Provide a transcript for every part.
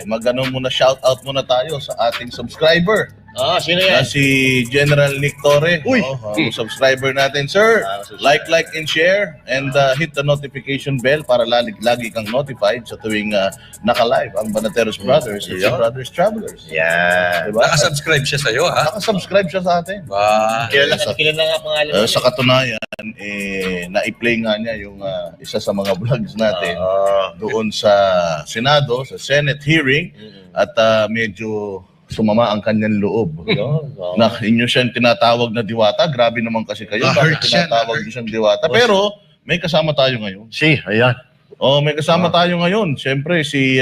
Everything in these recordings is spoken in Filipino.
Mag-ano muna, shout out muna tayo sa ating subscriber. Sino yan? Si General Nick Torre. Uy! Subscriber natin, sir. Like, and share. And hit the notification bell para lagi kang notified sa tuwing naka-live ang Banateros Brothers at si Brothers Travelers. Yan. Diba? Naka-subscribe siya sa'yo, ha? Naka-subscribe siya sa atin. Kilala nga pangalan. Sa katunayan, na-play nga niya yung isa sa mga vlogs natin doon sa Senado, sa Senate hearing, at medyo sumama ang kanyang loob. Na inyo siyang tinatawag na diwata. Grabe naman kasi kayo. Bakit tinatawag niyo siyang diwata? Pero may kasama tayo ngayon. Ayan. May kasama tayo ngayon. Siyempre, si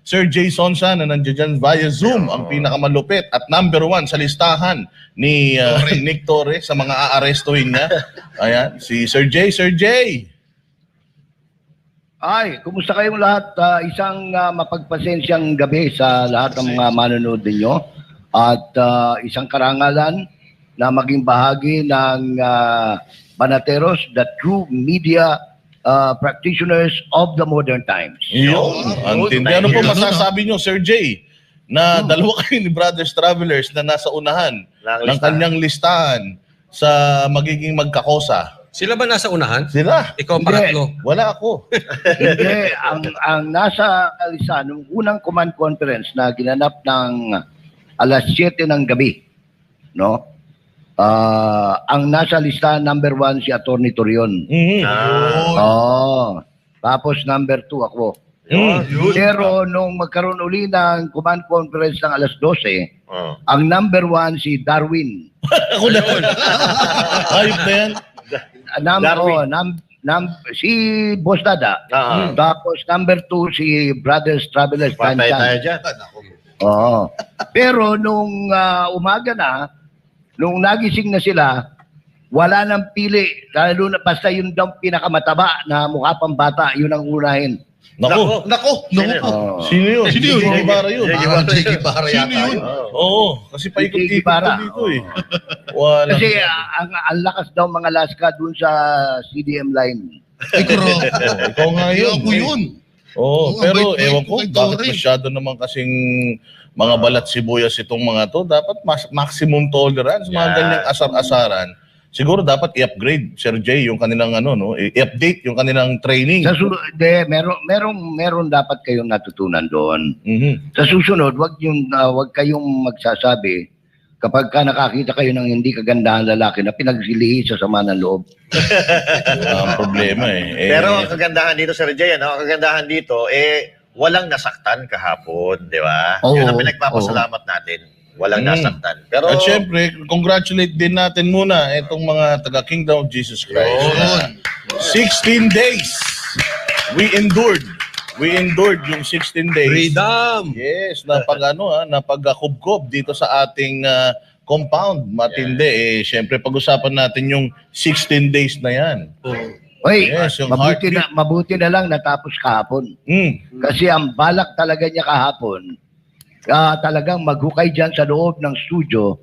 Sir Jay Sonsa na nandiyan via Zoom, ang pinakamalupit at number 1 sa listahan ni Nick Torre sa mga aarestuhin niya. Ayan, si Sir Jay. Sir Jay! Ay, kumusta kayong lahat? Isang mapagpasensyang gabi sa lahat ng mga manonood ninyo. At isang karangalan na maging bahagi ng Banateros, the true media practitioners of the modern times. Antindi. Ano po masasabi nyo, Sir Jay, na dalawa kayo ni Brothers Travelers na nasa unahan ng kanyang listahan sa magiging magkakosa? Sila ba nasa unahan? Sila. Ikaw pangatlo. Wala ako. Hindi, ang nasa kalisa, nung unang command conference na ginanap ng alas 7 ng gabi, no? Ang nasa lista number 1 si Atty. Torion. Tapos number 2 ako. Pero nung magkaroon uli ng command conference ng alas 12, ang number 1 si Darwin. Ako na yun. Ayop na yan. Si Boss Dada. Tapos number 2 si Brothers Travelers. Patay tayo dyan. Pero nung umaga na, nung nagising na sila, wala nang pili. Lalo na basta yun daw pinakamataba na mukha pang bata, yun ang unahin. Nako. Sino yun? Sino yun? Ibarra yun. Ibarra yata yun. Oo, kasi paikot-ikot dito eh. Kasi ang lakas daw mga Laska dun sa CDM line. Ikaw nga yun. Ako yun. Pero ewan ko, bakit masyado naman kasing mga balat sibuyas itong mga to? Dapat maximum tolerance, mga ganyang asar-asaran. Siguro dapat i-upgrade, Sir Jay, yung kanilang i-update yung kanilang training. Meron dapat kayong natutunan doon. Sa susunod, wag kayong magsasabi kapag ka nakakita kayo ng hindi kagandahan lalaki na pinagsilihi sa sama ng loob. Ang problema Pero ang kagandahan dito, Sir Jay, ang kagandahan dito, walang nasaktan kahapon, di ba? Yun ang pinagpapasalamat natin. Walang nasaktan. Pero at syempre, congratulate din natin muna itong mga taga-Kingdom of Jesus Christ. 16 days. We endured yung 16 days. Freedom! Yes, napagkubkob dito sa ating compound. Matindi. Syempre, pag-usapan natin yung 16 days na yan. Mabuti na lang natapos kahapon. Kasi ang balak talaga niya kahapon, talagang maghukay dyan sa loob ng studio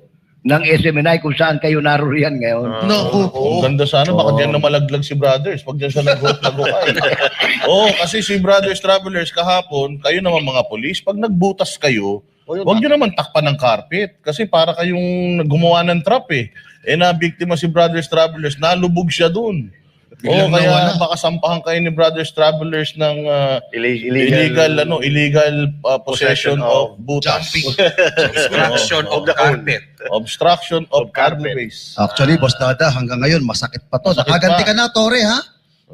ng SMNI kung saan kayo naruriyan ngayon. Ang ganda sana, baka dyan na malaglag si Brothers pag dyan siya naghukay. Kasi si Brothers Travelers kahapon, kayo naman mga polis, pag nagbutas kayo, huwag nyo naman takpan ng carpet kasi para kayong gumawa ng trap na-biktima si Brothers Travelers, nalubog siya dun. Kaya baka sampahan kayo ni Brothers Travelers ng illegal possession of butas. Obstruction of carpet. Obstruction of carpet. Actually, Boss Dada, hanggang ngayon, masakit pa to. Nakaganti ka na, Torre, ha?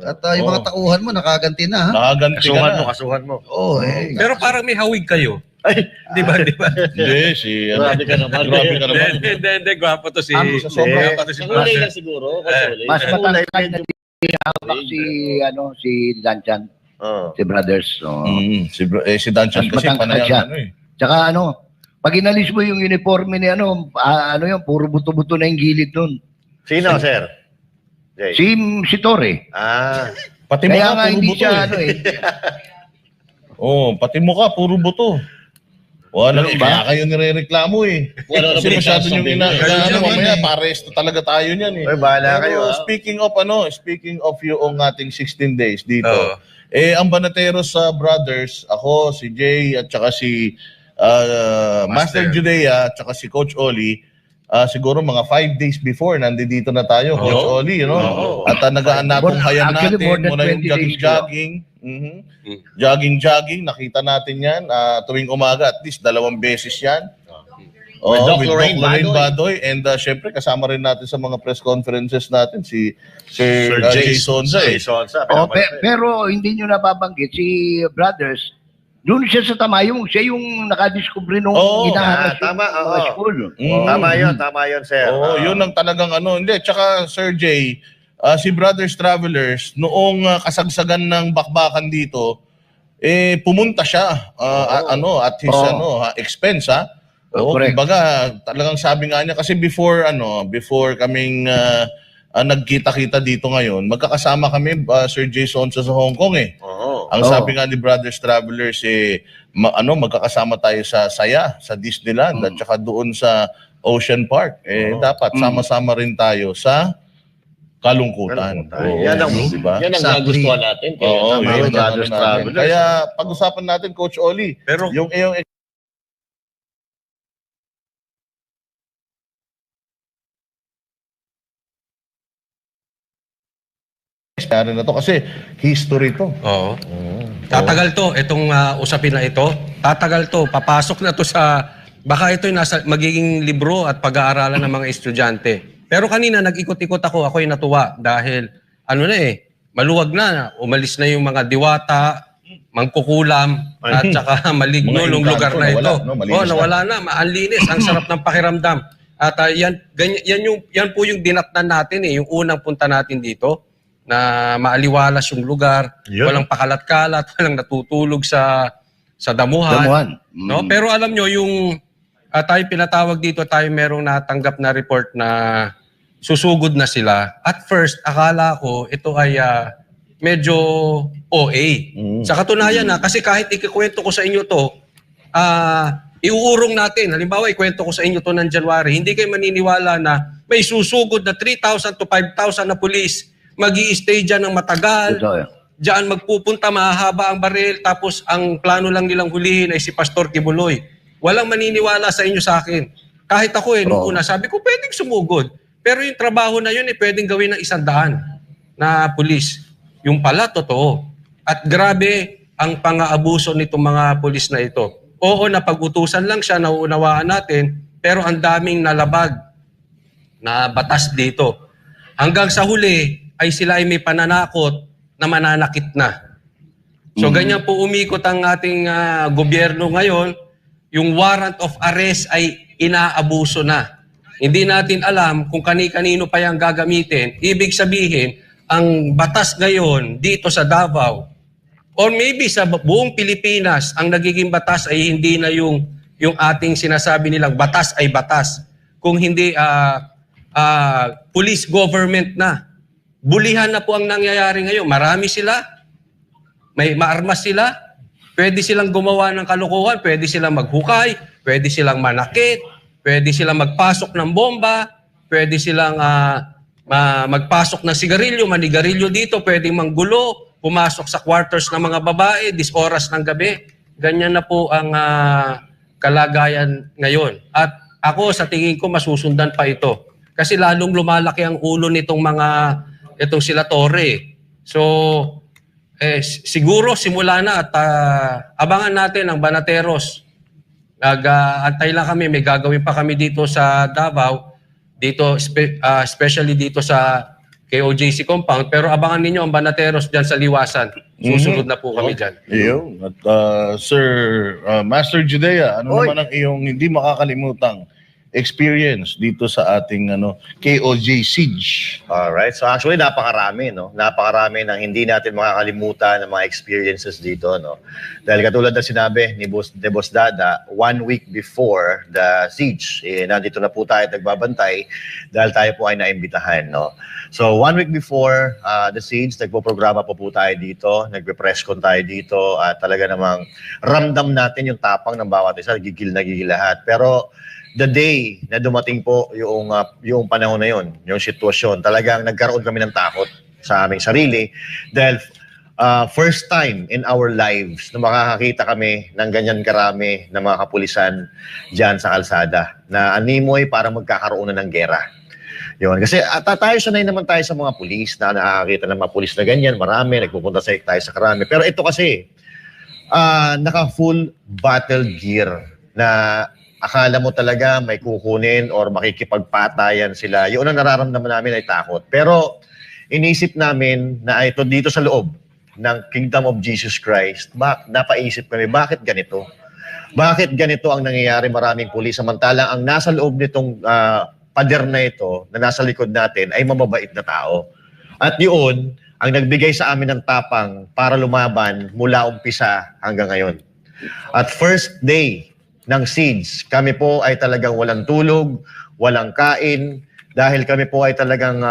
At yung mga tauhan mo, nakaganti na, ha? Nakaganti ka na. Kasuhan mo. Pero parang may hawig kayo. Di ba? Hindi, Grabe ka naman. Hindi, gwapo to si... Gwapo to si Brother. Siguro. Mas matangkay na si Danchan. Si Brothers. Si Danchan kasi panayang Tsaka pag inalis mo yung uniforme ni puro buto-buto na yung gilid nun. Sino, Sir? Jay? Si Torre. Pati Kaya mukha, nga puro hindi buto siya pati mukha, puro buto. Wala ba? Kayo nire-reklamo Kasi masyado yung mamaya paresto talaga tayo niyan bahala kayo. Speaking of yung ating 16 days dito, Ang Banateros brothers, ako, si Jay, at saka si Master Judea, at saka si Coach Oli, siguro mga 5 days before, nandito na tayo, Coach Oli, At nag-aanatong hayan Actually, more natin, than muna yung 20 days jogging-jogging. Jogging-jogging, nakita natin yan tuwing umaga, at least 2 beses yan. With Doc Lorraine Badoy. And syempre, kasama rin natin sa mga press conferences natin si Sir Jay Sonza. Pero hindi nyo nababanggit, si Brothers, doon siya sa Tamayong, siya yung nakadiscover nung hinahanap tama, school. Tama yun, sir. Yun ang talagang Hindi, tsaka Sir Jay, si Brothers Travelers, noong kasagsagan ng bakbakan dito, pumunta siya at his expense, kumbaga, talagang sabi nga niya, kasi before kaming nagkita-kita dito ngayon, magkakasama kami, Sir Jay Sonza sa Hong Kong Ang sabi nga ni Brothers Travelers, magkakasama tayo sa Saya, sa Disneyland, at saka doon sa Ocean Park. Dapat sama-sama rin tayo sa kalungkutan. Yan ang nagustuhan natin. Kaya pag-usapan natin, Coach Oli, Pero yung iyong na to kasi history to. Oo. Tatagal to, itong usapin na ito. Tatagal to, papasok na to sa, baka ito'y magiging libro at pag-aaralan ng mga estudyante. Pero kanina nag-ikot-ikot ako'y natuwa dahil maluwag na, umalis na yung mga diwata, mangkukulam, at saka maligno ng lugar na ito. Nawala na, maanlinis, ang sarap ng pakiramdam. At yan po yung dinatnan natin yung unang punta natin dito, na maaliwalas yung lugar, walang pakalat-kalat, walang natutulog sa damuhan. No? Pero alam nyo, yung tayo pinatawag dito, tayo merong natanggap na report na susugod na sila. At first, akala ko ito ay medyo OA. Sa katunayan kasi kahit ikikwento ko sa inyo to, iuurong natin. Halimbawa, ikwento ko sa inyo to ng January, hindi kayo maniniwala na may susugod na 3,000 to 5,000 na pulis mag-i-stay dyan ng matagal. Diyan magpupunta, mahahaba ang baril, tapos ang plano lang nilang hulihin ay si Pastor Kibuloy. Walang maniniwala sa inyo sa akin. Kahit ako nung una, sabi ko, pwedeng sumugod. Pero yung trabaho na yun, pwedeng gawin ng 100 na pulis. Yung pala, totoo. At grabe ang pang-aabuso nitong mga pulis na ito. Oo, napag-utusan lang siya, nauunawaan natin, pero ang daming nalabag na batas dito. Hanggang sa huli, ay sila ay may pananakot na mananakit na. So ganyan po umikot ang ating gobyerno ngayon, yung warrant of arrest ay inaabuso na. Hindi natin alam kung kani-kanino pa yung gagamitin. Ibig sabihin, ang batas ngayon dito sa Davao, or maybe sa buong Pilipinas, ang nagiging batas ay hindi na yung ating sinasabi nilang batas ay batas. Kung hindi police government na. Bulihan na po ang nangyayari ngayon. Marami sila, may maarmas sila, pwede silang gumawa ng kalokohan, pwede silang maghukay, pwede silang manakit, pwede silang magpasok ng bomba, pwede silang magpasok ng sigarilyo, manigarilyo dito, pwede manggulo, pumasok sa quarters ng mga babae, oras ng gabi. Ganyan na po ang kalagayan ngayon. At ako sa tingin ko masusundan pa ito. Kasi lalong lumalaki ang ulo nitong itong sila Torre. So, siguro simula na at abangan natin ang Banateros. Nag-antay lang kami, may gagawin pa kami dito sa Davao, dito especially dito sa KOJC compound, pero abangan ninyo ang Banateros diyan sa Liwasan. Susunod na po kami diyan. At Sir Master Judea, ano naman ang iyong hindi makakalimutang experience dito sa ating KOJ Siege? Alright. So actually, napakarami, no? Napakarami ng hindi natin makakalimutan ng mga experiences dito, no? Dahil katulad na sinabi ni Boss Dada, 1 week before the siege, nandito na po tayo nagbabantay dahil tayo po ay naimbitahan, no? So 1 week before the siege, nagpo-programa po tayo dito, nagpe-press con tayo dito, at talaga namang ramdam natin yung tapang ng bawat isa, gigil lahat. Pero the day na dumating po yung panahon na yun, yung sitwasyon, talagang nagkaroon kami ng takot sa aming sarili dahil first time in our lives na makakakita kami ng ganyan karami na mga kapulisan dyan sa kalsada na animoy para magkakaroon na ng gera. Yun. Kasi tayo sanay naman tayo sa mga pulis na nakakakita ng mga pulis na ganyan, marami, nagpupunta tayo sa karami. Pero ito kasi, naka-full battle gear na akala mo talaga may kukunin or makikipagpatayan sila. Yun ang nararamdaman namin ay takot. Pero inisip namin na ito dito sa loob ng Kingdom of Jesus Christ, napaisip kami, bakit ganito? Bakit ganito ang nangyayari maraming pulis samantalang ang nasa loob nitong pader na ito na nasa likod natin ay mababait na tao. At yun ang nagbigay sa amin ng tapang para lumaban mula umpisa hanggang ngayon. At first day ng siege, kami po ay talagang walang tulog, walang kain, dahil kami po ay talagang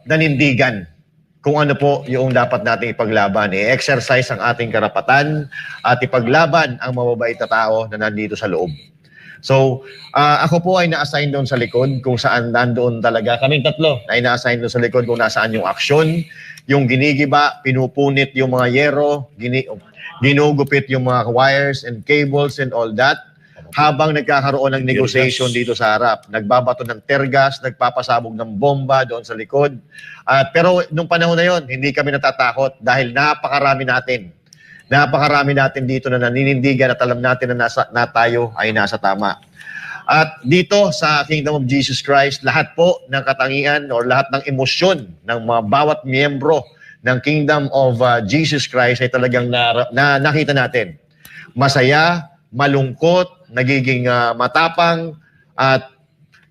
nanindigan kung ano po yung dapat nating ipaglaban. I-exercise ang ating karapatan at ipaglaban ang mababait na tao na nandito sa loob. So, ako po ay na-assign doon sa likod kung saan nandoon talaga. Kaming tatlo ay na-assign doon sa likod kung nasaan yung aksyon, yung ginigiba, pinupunit yung mga yero, ginugupit yung mga wires and cables and all that. Habang nagkakaroon ng negotiation dito sa harap, nagbabato ng tergas, nagpapasabog ng bomba doon sa likod. Pero nung panahon na yon, hindi kami natatakot dahil napakarami natin. Napakarami natin dito na naninindigan at alam natin na tayo ay nasa tama. At dito sa Kingdom of Jesus Christ, lahat po ng katangian o lahat ng emosyon ng mga bawat miyembro ng Kingdom of Jesus Christ ay talagang nakita natin. Masaya, malungkot, nagiging matapang, at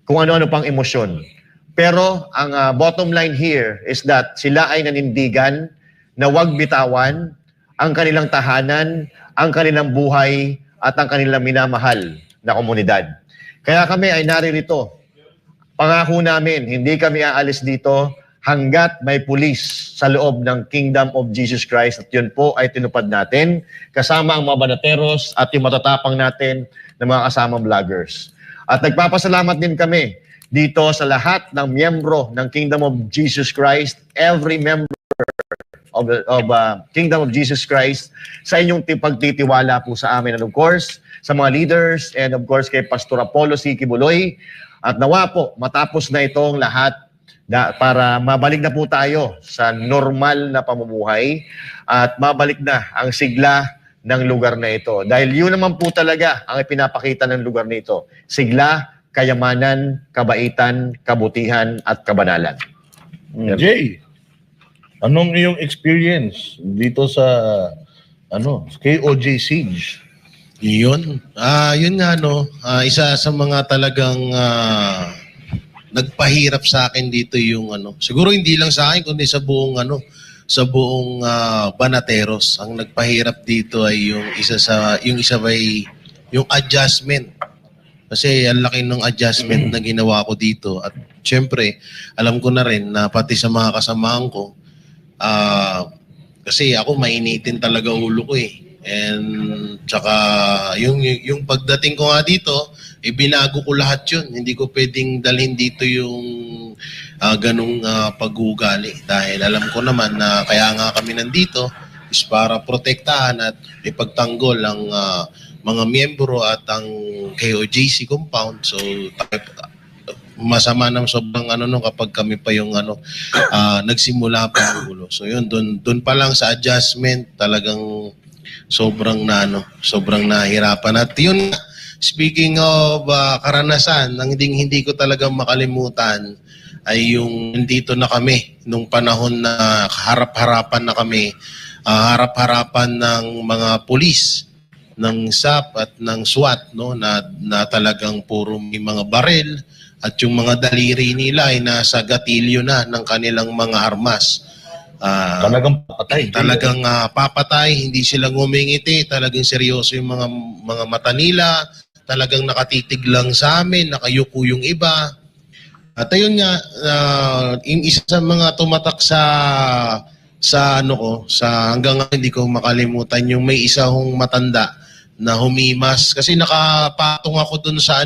kung ano-ano pang emosyon. Pero ang bottom line here is that sila ay nanindigan na huwag bitawan ang kanilang tahanan, ang kanilang buhay, at ang kanilang minamahal na komunidad. Kaya kami ay naririto. Pangako namin, hindi kami aalis dito hanggat may pulis sa loob ng Kingdom of Jesus Christ. At yun po ay tinupad natin kasama ang mga banateros at yung matatapang natin ng mga kasamang vloggers. At nagpapasalamat din kami dito sa lahat ng miyembro ng Kingdom of Jesus Christ, every member of Kingdom of Jesus Christ, sa inyong pagtitiwala po sa amin, and of course, sa mga leaders, and of course kay Pastor Apollo C. Kibuloy. At nawa po, matapos na itong lahat, para mabalik na po tayo sa normal na pamumuhay at mabalik na ang sigla ng lugar na ito. Dahil yun naman po talaga ang ipinapakita ng lugar nito. Sigla, kayamanan, kabaitan, kabutihan, at kabanalan. Jay, anong iyong experience dito sa KOJ Siege? Yun. Yun nga, isa sa mga talagang nagpahirap sa akin dito yung siguro hindi lang sa akin kundi sa buong Banateros. Ang nagpahirap dito ay yung yung adjustment. Kasi ang laki ng adjustment na ginawa ko dito. At syempre, alam ko na rin na pati sa mga kasamahan ko, kasi ako mainitin talaga ulo ko eh. And tsaka yung pagdating ko nga dito, binago ko lahat yun. Hindi ko pwedeng dalhin dito yung ganung pag-uugali. Dahil alam ko naman na kaya nga kami nandito is para protektahan at ipagtanggol ang mga miyembro at ang KOJC compound. So masama nang sobrang kapag kami pa yung nagsimula pa ang gulo. So yun, doon pa lang sa adjustment talagang sobrang nahirapan. At yun, speaking of karanasan, ang hindi ko talagang makalimutan ay yung nandito na kami nung panahon na harap-harapan na kami, harap-harapan ng mga pulis ng SAP at ng SWAT na talagang puro may mga baril at yung mga daliri nila ay nasa gatilyo na ng kanilang mga armas. Talagang papatay. Talagang papatay, hindi sila ngumingiti, talagang seryoso yung mga mata nila, talagang nakatitig lang sa amin, nakayuko yung iba. At ayun nga, yung isa sa mga tumatak sa hanggang hindi ko makalimutan yung may isa hong matanda na humimas kasi nakapatong ako doon sa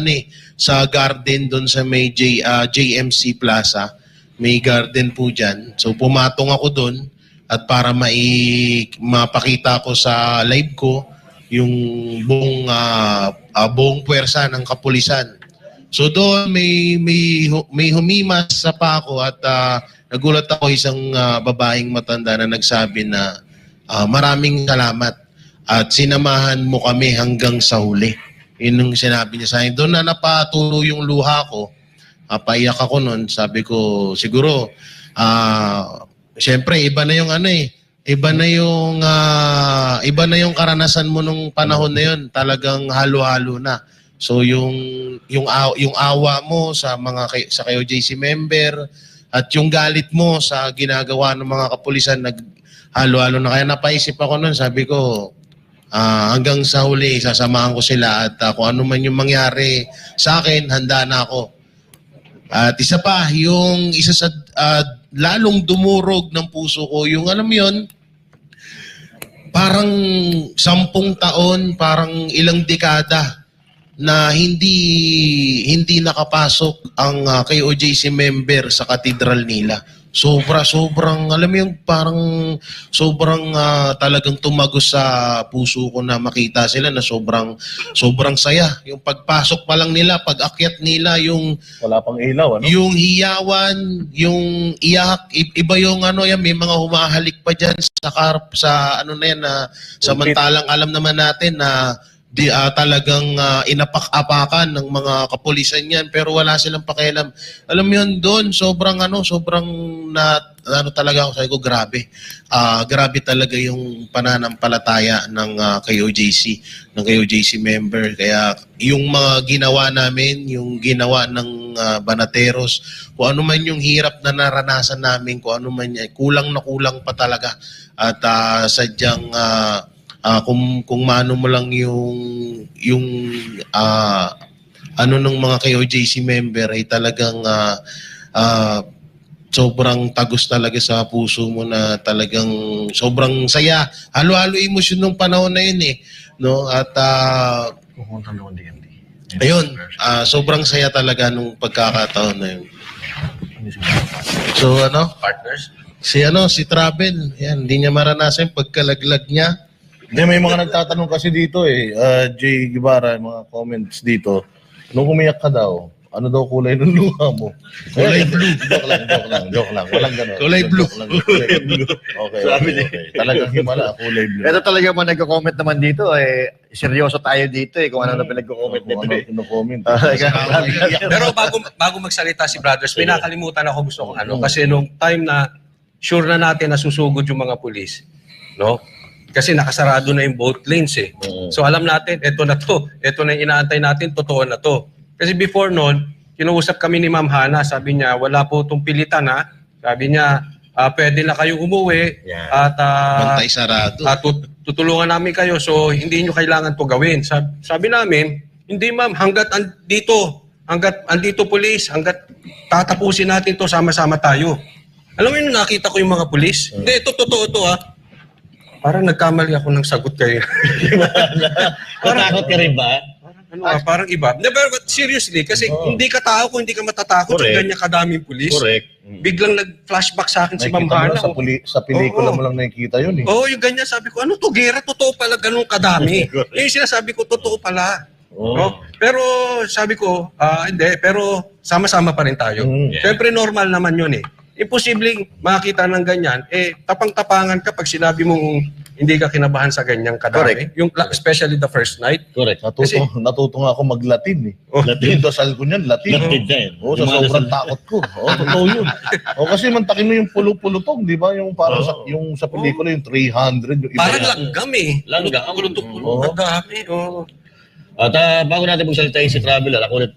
garden doon sa may JMC Plaza. May garden po dyan. So pumatong ako doon at para mapakita ko sa live ko yung buong puwersa ng kapulisan. So doon may humimas sa pako at nagulat ako isang babaeng matanda na nagsabi na maraming salamat at sinamahan mo kami hanggang sa huli. Yun yung sinabi niya sa akin. Doon na napatulo yung luha ko. Paiyak ako noon. Sabi ko, siguro, siyempre, iba na yung iba na yung karanasan mo nung panahon na yun. Talagang halo-halo na. So yung awa mo sa sa KOJC member at yung galit mo sa ginagawa ng mga kapulisan halo-halo na. Kaya napaisip ako noon, sabi ko, hanggang sa huli, sasamahan ko sila at kung ano man yung mangyari sa akin, handa na ako. At isa pa, yung isa sa lalong dumurog ng puso ko, yung alam mo yun, parang 10 taon, parang ilang dekada na hindi nakapasok ang KOJC member sa katedral nila. Sobrang, alam mo yung parang sobrang talagang tumagos sa puso ko na makita sila na sobrang saya. Yung pagpasok pa lang nila, pag-akyat nila, yung Wala pang ilaw, ano? yung hiyawan, yung iyak, iba yung yan, may mga humahalik pa dyan sa ano na yan na samantalang alam naman natin na talagang inapak-apakan ng mga kapulisan yan pero wala silang pakialam. Alam mo yun doon, sobrang talaga ako, sabi ko, grabe. Grabe talaga yung pananampalataya ng KOJC member. Kaya yung mga ginawa namin, yung ginawa ng Banateros, kung ano man yung hirap na naranasan namin, kung ano man yan, kulang na kulang pa talaga. At sadyang kung mano mo lang yung ng mga KOJC member ay talagang sobrang tagos talaga sa puso mo na talagang sobrang saya. Halo-halo emosyon nung panahon na yun no? At ayun, sobrang saya talaga nung pagkakataon na yun. So Partners? si Travel, yan, hindi niya maranasan yung pagkalaglag niya. Hindi, may mga nagtatanong kasi dito Jay Guevara, mga comments dito. Nung umiyak ka daw, ano daw kulay ng luha mo? Kulay blue. Joke lang. Walang gano'n. Kulay blue. Kulay blue. Okay. Talagang himala, kulay blue. Ito talaga mga nagko-comment naman dito, seryoso tayo dito kung ano na pinagko-comment nito. Kino-comment. Pero bago magsalita si Brothers, may nakalimutan ako gusto kong kasi nung time na sure na natin na susugod yung mga pulis, no? Kasi nakasarado na yung both lanes So alam natin, ito na yung inaantay natin, totoo na to. Kasi before noon, kinuusap kami ni Ma'am Hana, sabi niya, wala po itong pilitan Sabi niya, pwede na kayong umuwi at Bantay sarado. tutulungan namin kayo so hindi nyo kailangan to gawin. Sabi namin, hindi ma'am, hanggat andito pulis, hanggat tatapusin natin to sama-sama tayo. Alam mo yun, nakita ko yung mga pulis? Hindi, ito totoo to Parang nagkamali ako ng sagot kayo. Natakot ka rin ba? Parang iba. But seriously, kasi hindi ka tao kung hindi ka matatakot sa ganyan kadaming pulis. Correct. Biglang nag-flashback sa akin si Ma'am Nakikita mo Hana. sa pelikula mo lang nakikita yun Yung ganyan. Sabi ko, ano to, gera? Totoo pala ganun kadami. Yung sinasabi ko, totoo pala. No? Pero sabi ko, hindi. Pero sama-sama pa rin tayo. Siyempre normal naman yun Imposibleng makita ng ganyan. Tapang-tapangan ka pag sinabi mong hindi ka kinabahan sa ganyang kadami. Yung, especially the first night. Correct. Natuto nga ako mag-Latin Latin. Yung dasal ko niyan, Latin. Latin na yun. Sa sobrang takot ko. Totoo yun. Kasi mantakin mo yung pulo-pulutong, di ba? Yung parang yung sa pelikula, yung 300. Yung iba Parang langgam Langgam. Ang dami. At bago natin magsalitain si Traveler, ako ulit,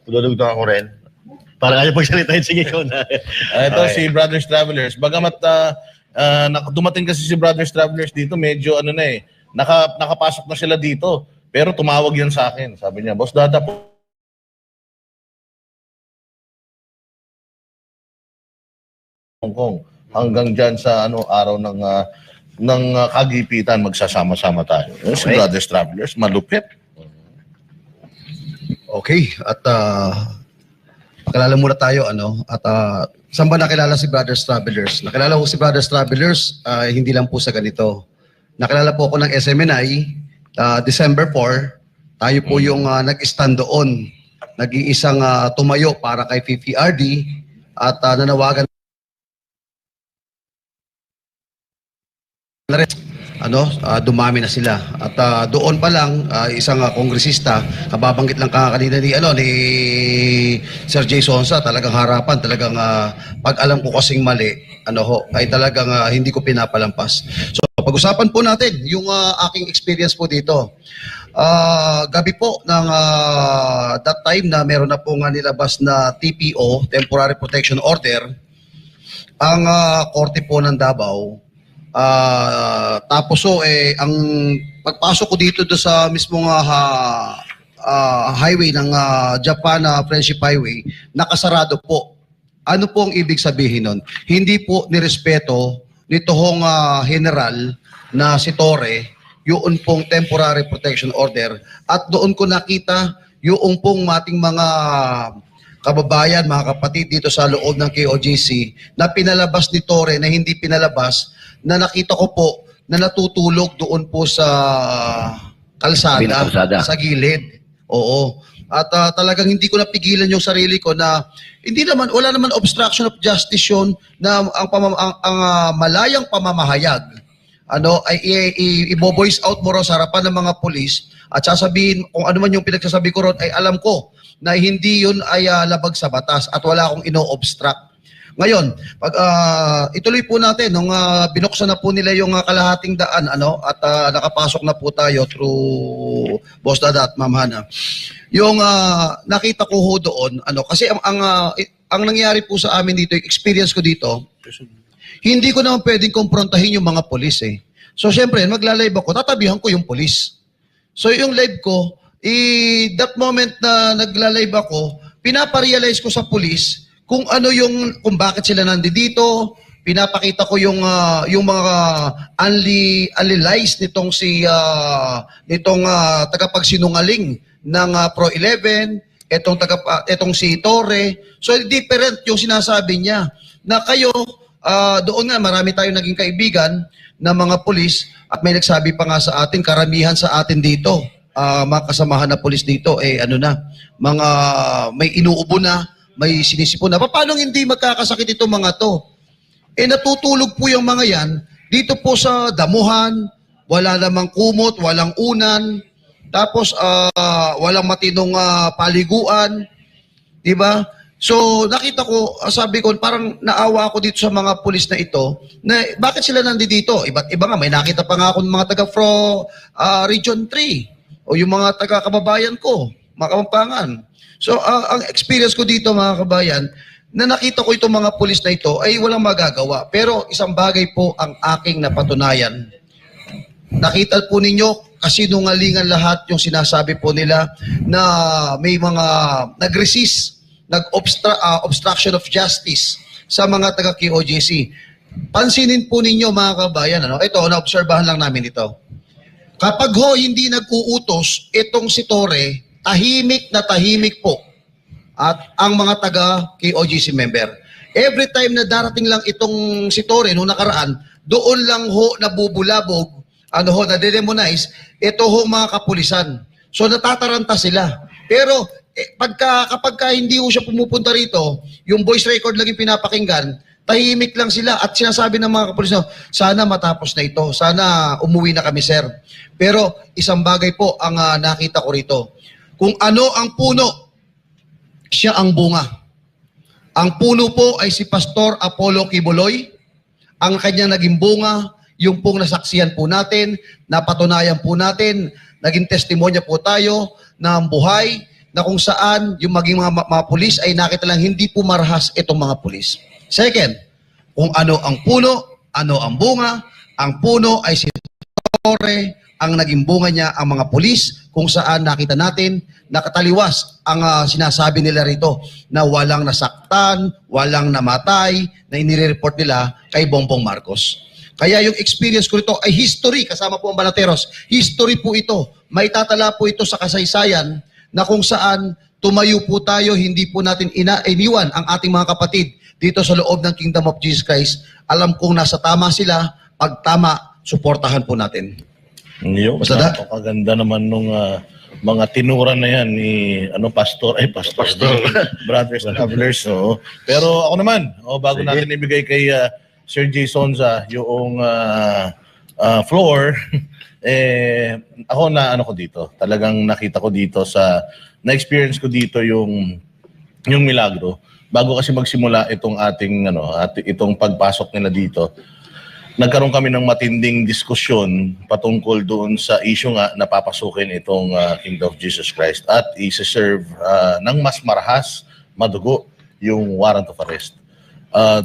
Dudugtong ako rin. Parang ayaw pagsalitain, sige ko na. Ito si Brothers Travelers. Bagamat dumating kasi si Brothers Travelers dito, medyo nakapasok na sila dito. Pero tumawag yan sa akin. Sabi niya, Boss Dada po, Hong Kong. Hanggang dyan sa araw ng kagipitan, magsasama-sama tayo. Si Brothers Travelers, malupit. Okay, at Pakilala muna tayo, at saan ba nakilala si Brothers Travelers? Nakilala ko si Brothers Travelers, hindi lang po sa ganito. Nakilala po ako ng SMNI, December 4, tayo po yung nag-stand doon. Nag-iisang tumayo para kay PPRD at nanawagan na rin. Dumami na sila. At doon pa lang, isang kongresista, kababanggit lang kanina ni Sir Jay Sonsa, talagang harapan, talagang pag alam ko kasing mali, ay talagang hindi ko pinapalampas. So, pag-usapan po natin yung aking experience po dito. Gabi po ng that time na meron na po nga nilabas na TPO, Temporary Protection Order, ang korte po ng Davao. Tapos ang pagpasok ko dito sa mismong highway ng Japan Friendship Highway, nakasarado po. Ano po ang ibig sabihin nun? Hindi po nirespeto nitong general na si Torre yung pong temporary protection order, at doon ko nakita yung pong mating mga kababayan, mga kapatid dito sa loob ng KOJC na pinalabas ni Torre na hindi pinalabas, na nakita ko po na natutulog doon po sa kalsada, sa gilid. Oo. At talagang hindi ko napigilan yung sarili ko na wala naman obstruction of justice yun, na ang malayang pamamahayag ay i-voice out mo ron sa harapan ng mga pulis at sasabihin kung ano man yung pinagsasabi ko ron ay alam ko na hindi yun ay labag sa batas at wala akong ino-obstruct. Ngayon, pag ituloy po natin nung binuksan na po nila yung kalahating daan at nakapasok na po tayo through Boss Dada at Ma'am Hana. Yung nakita ko ho doon, kasi ang nangyari po sa amin dito, yung experience ko dito, hindi ko naman pwedeng kumprontahin yung mga pulis eh. So syempre, magla-live ako, tatabihan ko yung pulis. So yung live ko, that moment na nagla-live ako, pinaparealize ko sa pulis kung kung bakit sila nandito, pinapakita ko yung mga unli lies nitong tagapagsinungaling ng Pro 11, etong si Torre. So different yung sinasabi niya na kayo doon nga marami tayong naging kaibigan na mga pulis at may nagsabi pa nga sa atin, karamihan sa atin dito, mga kasamahan na pulis dito mga may inuubo na, may sinisipon na. Paano hindi magkakasakit itong mga to? Natutulog po yung mga yan dito po sa damuhan, wala namang kumot, walang unan, tapos walang matinong paliguan, di ba? So nakita ko, sabi ko, parang naawa ako dito sa mga pulis na ito, na bakit sila nandito? Iba't iba nga, may nakita pa nga ako ng mga taga-Pro Region 3, o yung mga taga-kababayan ko, mga Kapampangan. So, ang experience ko dito mga kabayan, na nakita ko itong mga pulis na ito ay walang magagawa. Pero isang bagay po ang aking napatunayan. Nakita po ninyo, kasinungalingan lahat yung sinasabi po nila na may mga nag-resist, obstruction of justice sa mga taga-KOJC. Pansinin po ninyo mga kabayan, ito, naobserbahan lang namin ito. Kapag hindi nag-uutos itong si Torre, tahimik na tahimik po at ang mga taga-KOJC member. Every time na darating lang itong si Torre noong nakaraan, doon lang nabubulabog, na-demonize, ito mga kapulisan. So natataranta sila. Pero kapag hindi siya pumupunta rito, yung voice record lang yung pinapakinggan, tahimik lang sila at sinasabi ng mga kapulisan, sana matapos na ito, sana umuwi na kami sir. Pero isang bagay po ang nakita ko rito. Kung ano ang puno, siya ang bunga. Ang puno po ay si Pastor Apollo Kibuloy. Ang kanya naging bunga, yung pong nasaksiyan po natin, napatunayan po natin, naging testimonya po tayo ng buhay na kung saan yung maging mga pulis ay nakita lang hindi po marahas itong mga pulis. Second, kung ano ang puno, ano ang bunga, ang puno ay si Torre, ang naging bunga niya ang mga pulis, kung saan nakita natin nakataliwas ang sinasabi nila rito na walang nasaktan, walang namatay, na inire-report nila kay Bongbong Marcos. Kaya yung experience ko rito ay history, kasama po ang Balateros. History po ito. May tatala po ito sa kasaysayan na kung saan tumayo po tayo, hindi po natin iniwan ang ating mga kapatid dito sa loob ng Kingdom of Jesus Christ. Alam kong nasa tama sila, pag tama, suportahan po natin. Yung Basta da- napakaganda naman nung mga tinura na yan ni pastor Brothers Travelers. No? Pero ako naman, bago natin ibigay kay Sir Jay Sonza yung floor, ako na ko dito. Talagang nakita ko dito na-experience ko dito yung milagro. Bago kasi magsimula itong itong pagpasok nila dito, nagkaroon kami ng matinding diskusyon patungkol doon sa issue nga na papasukin itong Kingdom of Jesus Christ at i-serve ng mas marahas, madugo, yung warrant of arrest.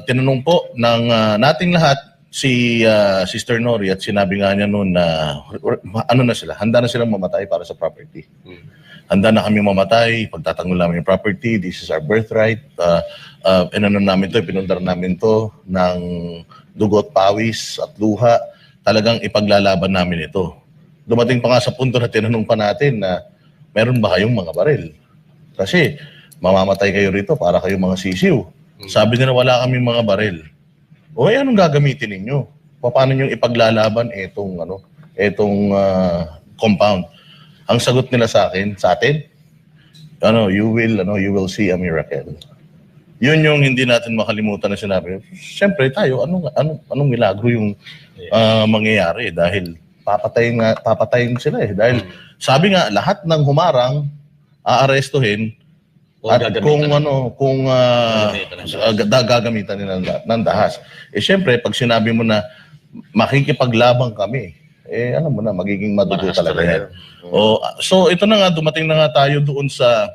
Tinanong po ng nating lahat si Sister Nori at sinabi nga niya noon na handa na silang mamatay para sa property. Handa na kami mamatay, pagtatanggol namin yung property, this is our birthright. Pinundar namin to ng dugot, pawis at luha. Talagang ipaglalaban namin ito. Dumating pa nga sa punto na tinanong pa natin na meron ba kayong mga baril? Kasi mamamatay kayo rito para kayong mga sisiw. Sabi nila wala kaming mga baril. O anong gagamitin ninyo? Paano nyo ipaglalaban itong compound? Ang sagot nila sa atin, you will see a miracle. Yun yung hindi natin makalimutan na sinabi. Siyempre tayo, anong milagro yung mangyayari dahil papatayin sila eh. Dahil sabi nga lahat ng humarang aarestuhin at kung gagamitan nila ng dahas. Siyempre pag sinabi mo na makikipaglabang kami, alam mo na, magiging madugo talaga yan. So ito na nga, dumating na nga tayo doon sa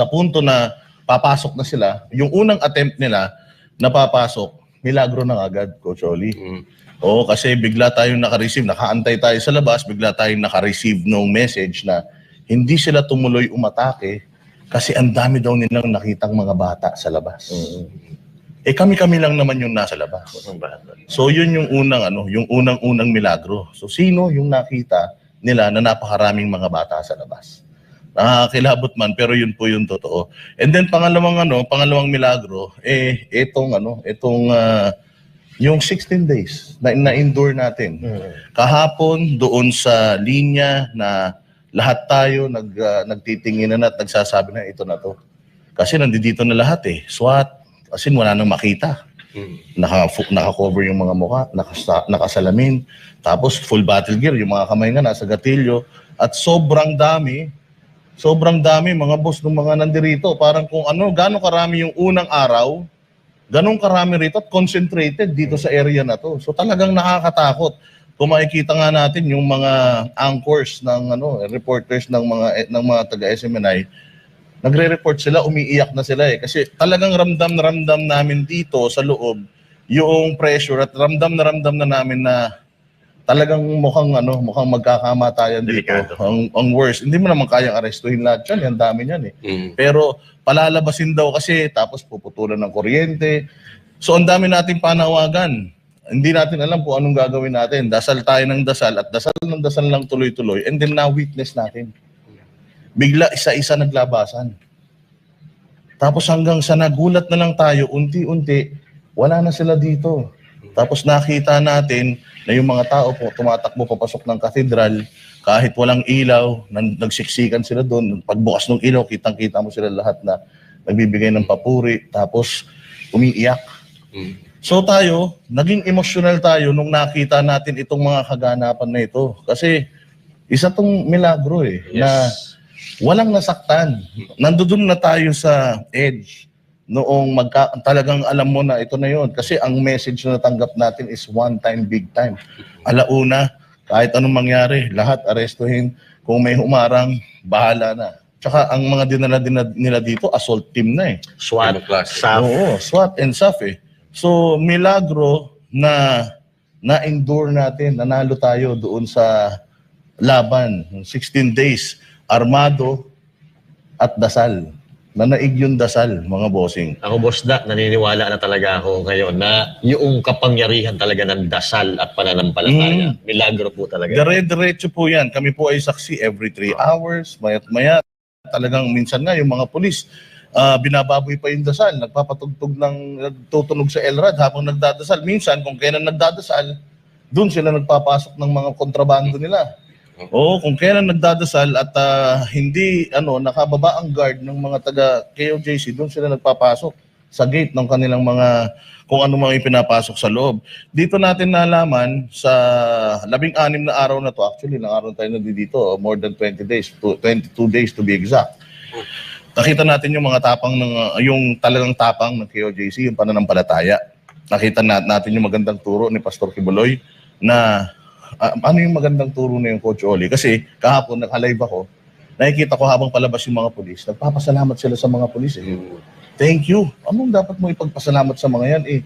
punto na papasok na sila. Yung unang attempt nila na papasok, milagro na agad, Coach Oli. Kasi bigla tayong naka-receive, nakaantay tayo sa labas, bigla tayong naka-receive ng message na hindi sila tumuloy umatake kasi ang dami daw nilang nakitang mga bata sa labas. Kami lang naman yung nasa labas. So yun yung unang milagro. So sino yung nakita nila na napakaraming mga bata sa labas? Nakakilabot man pero yun po yung totoo. And then pangalawang milagro yung 16 days na endure natin. Kahapon doon sa linya na lahat tayo nagtitinginan at nagsasabi na ito na to. Kasi nandito na lahat SWAT. As in, wala nang makita. Naka-cover yung mga mukha, nakasalamin, tapos full battle gear, yung mga kamay nga nasa gatilyo, at sobrang dami, mga boss ng mga nandirito. Parang kung gano'ng karami yung unang araw, gano'ng karami rito at concentrated dito sa area na to. So talagang nakakatakot. Kung makikita nga natin yung mga anchors ng reporters ng mga taga-SMNI, nagre-report sila, umiiyak na sila kasi talagang ramdam namin dito sa loob yung pressure at ramdam na namin na talagang mukhang magkakamatayan dito. Ang worst, hindi mo naman kayang arestuhin lahat yan, ang dami niyan Pero palalabasin daw kasi tapos puputulan ng kuryente. So ang dami nating panawagan. Hindi natin alam kung anong gagawin natin. Dasal tayo ng dasal at dasal lang tuloy-tuloy and then na-witness natin. Bigla isa-isa naglabasan. Tapos hanggang sa nagulat na lang tayo, unti-unti, wala na sila dito. Tapos nakita natin na yung mga tao po tumatakbo papasok ng katedral, kahit walang ilaw, nagsiksikan sila doon. Pagbukas ng ilaw, kitang-kita mo sila lahat na nagbibigay ng papuri, tapos umiiyak. So tayo, naging emotional tayo nung nakita natin itong mga kaganapan na ito. Kasi isa tong milagro na walang nasaktan. Nandoon na tayo sa edge noong talagang alam mo na ito na yon. Kasi ang message na natanggap natin is one time, big time. Alauna, kahit anong mangyari, lahat arestuhin. Kung may humarang, bahala na. Tsaka ang mga dinala nila dito, assault team na SWAT, SAF. Oo, SWAT and SAF So, milagro na na-endure natin, nanalo tayo doon sa laban. 16 days. Armado at dasal. Nanaig yung dasal, mga bossing. Ako, Boss Da, naniniwala na talaga ako ngayon na yung kapangyarihan talaga ng dasal at pananampalataya. Milagro po talaga. Dire-diretso po yan. Kami po ay saksi every 3 hours, mayat-mayat. talagang minsan nga yung mga pulis, binababoy pa yung dasal, nagtutunog sa LRAD habang nagdadasal. Minsan, kung kailan nagdadasal, doon sila nagpapasok ng mga kontrabando nila. Oo, kung kailan nagdadasal at hindi nakababa ang guard ng mga taga KOJC, doon sila nagpapasok sa gate ng kanilang mga kung ano mga ipinapasok sa loob. Dito natin nalaman sa 16 na araw na to, actually, ilang araw tayo dito, more than 20 days, 22 days to be exact. Nakita natin yung mga tapang yung talagang tapang ng KOJC, yung pananampalataya. Nakita natin yung magandang turo ni Pastor Kibuloy na ano yung magandang turo na yung Coach Oli. Kasi kahapon nag-live ako, nakikita ko habang palabas yung mga pulis, nagpapasalamat sila sa mga pulis. Thank you. Anong dapat mo ipagpasalamat sa mga yan?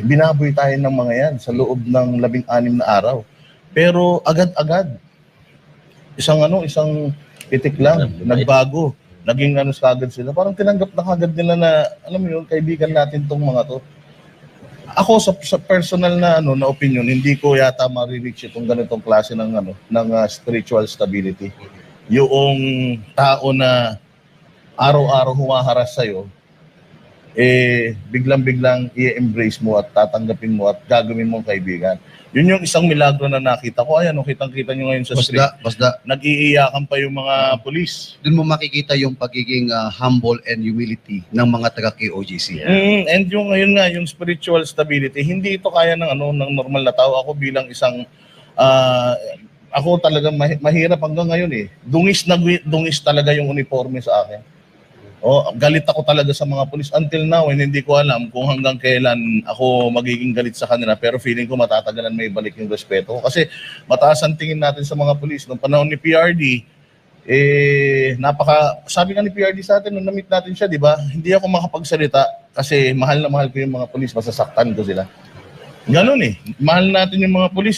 Binaboy tayo ng mga yan sa loob ng 16 na araw. Pero agad-agad, isang pitik lang, nagbago. Naging kagad sila. Parang tinanggap na kagad nila na, alam mo yun, kaibigan natin tong mga to. Ako sa personal na na opinion, hindi ko yata ma-reach itong ganitong klase ng spiritual stability. Yung tao na araw-araw humaharas sa'yo, biglang-biglang i-embrace mo at tatanggapin mo at gagawin mong kaibigan. Yun yung isang milagro na nakita ko. Ayan, kitang-kita nyo ngayon sa street. Basta. Nag-iiyakan pa yung mga pulis. Doon mo makikita yung pagiging humble and humility ng mga taga-KOJC. And yung ngayon nga, yung spiritual stability, hindi ito kaya ng normal na tao. Ako bilang isang, ako talaga mahirap hanggang ngayon Dungis talaga yung uniforme sa akin. Galit ako talaga sa mga pulis until now, and hindi ko alam kung hanggang kailan ako magiging galit sa kanila, pero feeling ko matatagalan may balik yung respeto ko. Kasi mataas ang tingin natin sa mga pulis. Noong panahon ni PRD, sabi nga ni PRD sa atin, nung na-meet natin siya, di ba? Hindi ako makapagsalita kasi mahal na mahal ko yung mga pulis, masasaktan ko sila. Ganun mahal natin yung mga pulis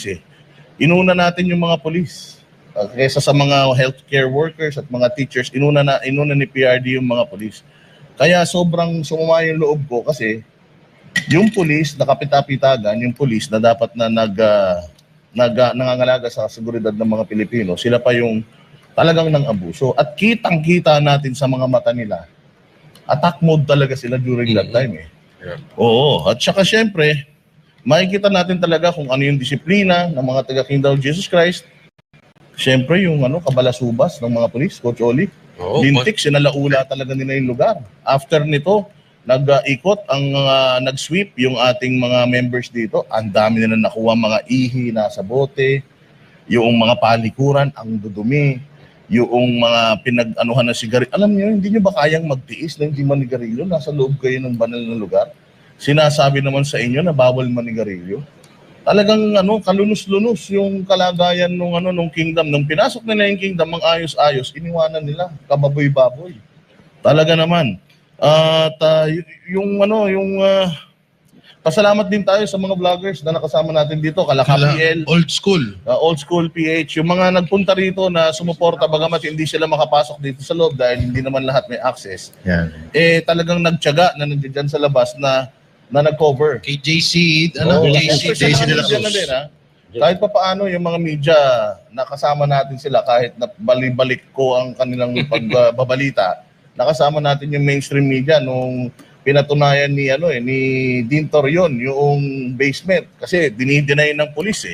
Inuna natin yung mga pulis. Kaysa sa mga healthcare workers at mga teachers, inuna ni PRD yung mga pulis. Kaya sobrang sumama yung loob ko kasi yung pulis, nakapita-pitagan, yung pulis na dapat na nangangalaga sa seguridad ng mga Pilipino, sila pa yung talagang nang-abuso. At kitang-kita natin sa mga mata nila, attack mode talaga sila during that time Oo, at saka syempre, makikita natin talaga kung ano yung disiplina ng mga taga-Kingdom of Jesus Christ. Siyempre, yung kabalasubas ng mga pulis, Coach Oli. Lintik, sinalaula talaga nila yung lugar. After nito, nag-ikot, nag-sweep yung ating mga members dito. Ang dami nila nakuha mga ihi na sa bote, yung mga palikuran, ang dudumi, yung mga pinag-anuhan na sigarilyo. Alam niyo, hindi niyo ba kayang magtiis na hindi manigarilyo? Nasa loob kayo ng banal na lugar. Sinasabi naman sa inyo na bawal manigarilyo. Talagang kalunos-lunos yung kalagayan nung kingdom. Nung pinasok nila yung kingdom, ang ayos-ayos, iniwanan nila, kababoy-baboy. Talaga naman. At pasalamat din tayo sa mga vloggers na nakasama natin dito, Kalakapiel, Old school. Old School PH, yung mga nagpunta rito na sumuporta bagamat hindi sila makapasok dito sa loob dahil hindi naman lahat may access. Yan. Talagang nagtiyaga na nandiyan sa labas na nag-cover. Kay JC, JC de la Cruz. Kahit pa paano yung mga media, nakasama natin sila kahit na balik ko ang kanilang pagbabalita. Nakasama natin yung mainstream media nung pinatunayan ni Dean Torion yung basement kasi dinideny ng pulis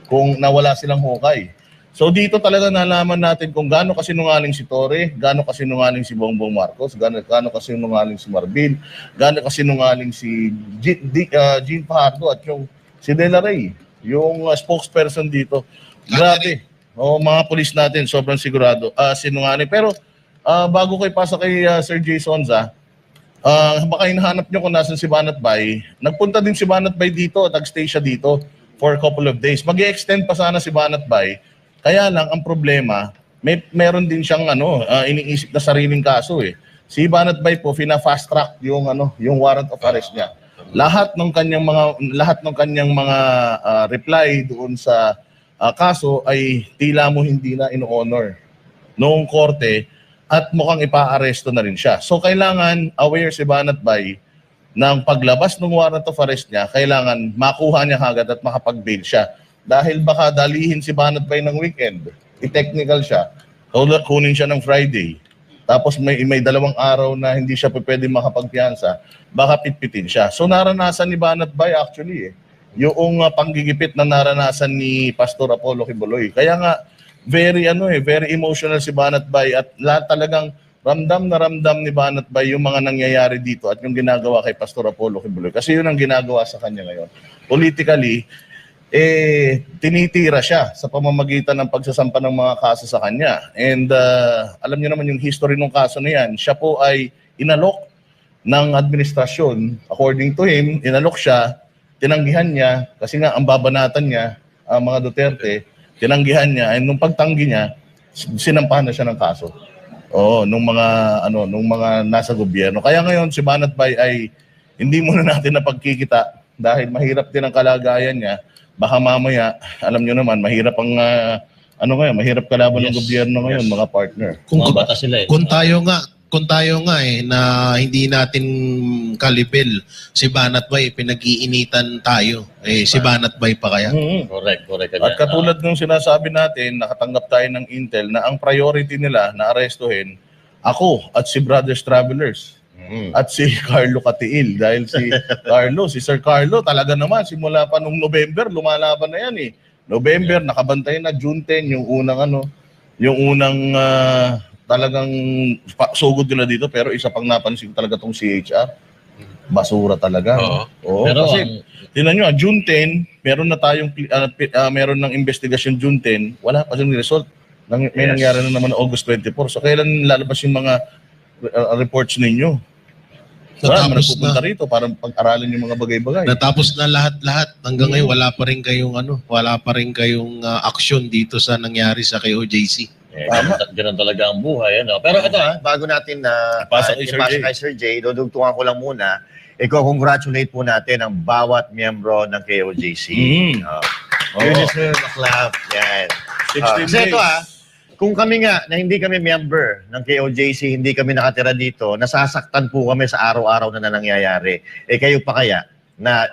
kung nawala silang hukay. So dito talaga nalaman natin kung gaano kasinungaling si Torre, gaano kasinungaling si Bongbong Marcos, gaano kasinungaling si Marbil, gaano kasinungaling si Jean Fajardo at yung si De La Rey, yung spokesperson dito. Grabe. Mga pulis natin, sobrang sigurado. Sinungaling. Pero bago ko ipasa kay Sir Jay Sonza, baka hinahanap nyo kung nasan si Banat Bay. Nagpunta din si Banat Bay dito, nag-stay siya dito for a couple of days. Mag-i-extend pa sana si Banat Bay. Kaya lang, ang problema, meron din siyang iniisip na sariling kaso Si Banat Bay po, fina-fast track yung warrant of arrest niya. Lahat ng kanyang mga reply doon sa kaso ay tila mo hindi na in-honor noong korte at mukhang ipa-aresto na rin siya. So kailangan aware si Banat Bay ng paglabas ng warrant of arrest niya, kailangan makuha niya agad at makapag-bail siya. Dahil baka dalihin si Banat Bay ng weekend, i-technical siya, kunin siya ng Friday, tapos may 2 araw na hindi siya pwede makapagpiyansa, baka pitpitin siya. So naranasan ni Banat Bay actually yung panggigipit na naranasan ni Pastor Apollo Quiboloy. Kaya nga very emotional si Banat Bay at lahat talagang ramdam na ramdam ni Banat Bay yung mga nangyayari dito at yung ginagawa kay Pastor Apollo Quiboloy. Kasi yun ang ginagawa sa kanya ngayon. Politically, tinitira siya sa pamamagitan ng pagsasampa ng mga kaso sa kanya. And alam niyo naman yung history ng kaso na yan. Siya po ay inalok ng administrasyon. According to him, inalok siya, tinanggihan niya, kasi nga ang babanatan niya, mga Duterte, tinanggihan niya, and nung pagtanggi niya, sinampahan na siya ng kaso. Nung mga nasa gobyerno. Kaya ngayon si Banat Bay ay hindi muna natin napagkikita dahil mahirap din ang kalagayan niya. Baka mamaya, alam niyo naman, mahirap ang mahirap kalaban ng gobyerno ngayon, mga partner. Mga bata sila Kung tayo nga na hindi natin kalibel si Banat Bay, pinag-iinitan tayo. Si Banat Bay pa kaya? Correct. At katulad ng sinasabi natin, nakatanggap tayo ng intel na ang priority nila na arestuhin ako at si Brothers Travelers at si Carlo Catiil. Dahil si Sir Carlo talaga naman simula pa nung November lumalaban na yan November nakabantay na, June 10 yung unang talagang sugod nila dito, pero isa pang napansin talaga tong CHR. Basura talaga. Pero kasi tingnan nyo, June 10, meron na tayong meron ng investigasyon June 10, wala pa siyang result. May nangyari na naman August 24. So kailan lalabas yung mga reports ninyo? Wala, nagpupunta rito para pag-aralan yung mga bagay-bagay. Natapos na lahat-lahat. Hanggang ngayon wala pa rin kayong aksyon dito sa nangyari sa KOJC. Ganun talaga ang buhay. Pero ito bago natin ipasa kay Sir Jay, dudugtungan ko lang muna. Congratulate po natin ang bawat miyembro ng KOJC. Yun is the clap. Yan. 16 Kasi ito days. kung kami nga na hindi kami member ng KOJC, hindi kami nakatira dito, nasasaktan po kami sa araw-araw na nangyayari. Kayo pa kaya na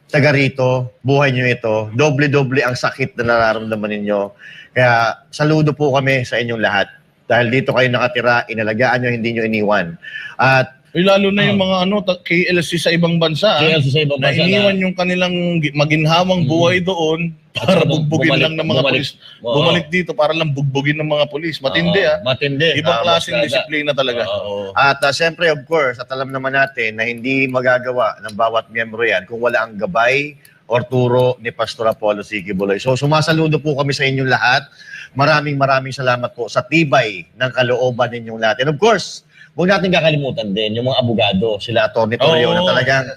taga rito, buhay nyo ito, doble-doble ang sakit na nararamdaman ninyo. Kaya saludo po kami sa inyong lahat. Dahil dito kayo nakatira, inalagaan nyo, hindi nyo iniwan. At lalo na yung mga KLC sa ibang bansa. Na iniwan yung kanilang maginhawang buhay doon para bugbugin lang ng mga pulis. Bumalik dito para lang bugbugin ng mga pulis. Matindi Matindi. Ibang klaseng disiplina talaga. At siyempre, of course, at alam naman natin na hindi magagawa ng bawat miyembro yan kung wala ang gabay or turo ni Pastor Apollo C. Quiboloy. So sumasaludo po kami sa inyong lahat. Maraming salamat po sa tibay ng kalooban ninyong lahat. And of course, huwag natin kakalimutan din yung mga abogado, sila Atty. Torrio na talagang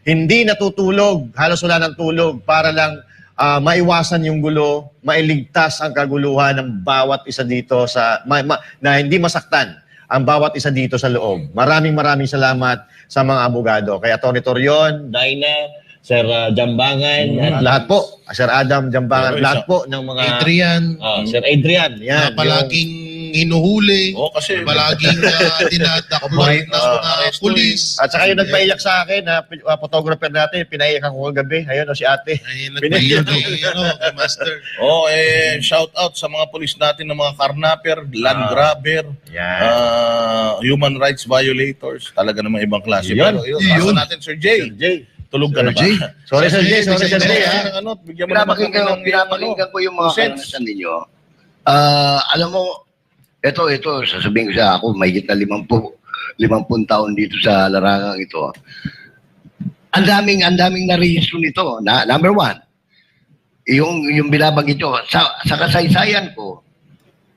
hindi natutulog, halos wala ng tulog para lang maiwasan yung gulo, mailigtas ang kaguluhan ng bawat isa dito na hindi masaktan ang bawat isa dito sa loob. Maraming salamat sa mga abogado. Kay Atty. Torrion, Daina, Sir Jambangan, at lahat po, Sir Adam Jambangan, lahat po ng mga Adrian, Sir Adrian. yan, palaging hinuhuli, kasi palaging dinadakpan ng mga pulis. At saka yung nagpaiyak sa akin na photographer natin, pinaiyak ako kagabi. Ayun si ate. Nagpaiyak kay Master. Shout out sa mga pulis natin ng mga karnaper, land grabber, human rights violators. Talaga namang ibang klase. Pero yun, natin Sir Jay. Tulog ka na ba? Sorry Sir Jay. Bigyan mo naman kami ng Pinapakinggan ko yung mga karanasan ninyo. Alam mo, ito, sasabihin ko sa ako, mahigit na 50 taon dito sa larangang ito. Ang daming na-rehistro nito. Number one, yung binabanggit nyo, sa kasaysayan ko,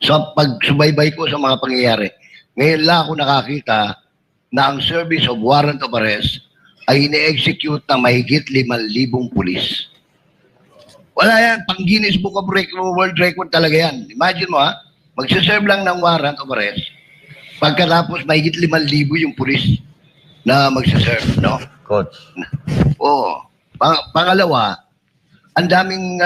sa pagsubaybay ko sa mga pangyayari, ngayon lang ako nakakita na ang service of warrant of arrest ay ine-execute ng mahigit 5,000 pulis. Wala yan, pang Guinness Book of World Record talaga yan. Imagine mo magsiserve lang ng warrant of arrest, pagkatapos mahigit 5,000 yung pulis na magsiserve, no? Coach. Pangalawa, ang daming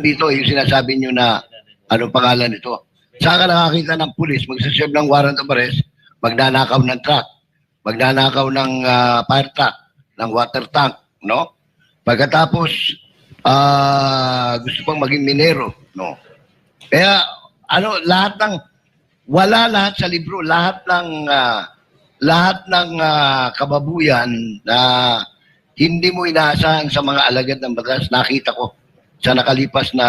dito, yung sinasabi nyo na anong pangalan nito. Saan ka nakakita ng pulis magsiserve ng warrant of arrest, magnanakaw ng truck, magnanakaw ng fire truck, ng water tank, no? Pagkatapos, gusto pang maging minero, no? Kaya, lahat ng wala lahat sa libro, lahat ng kababuyan na hindi mo inaasahan sa mga alagad ng batas, nakita ko sa nakalipas na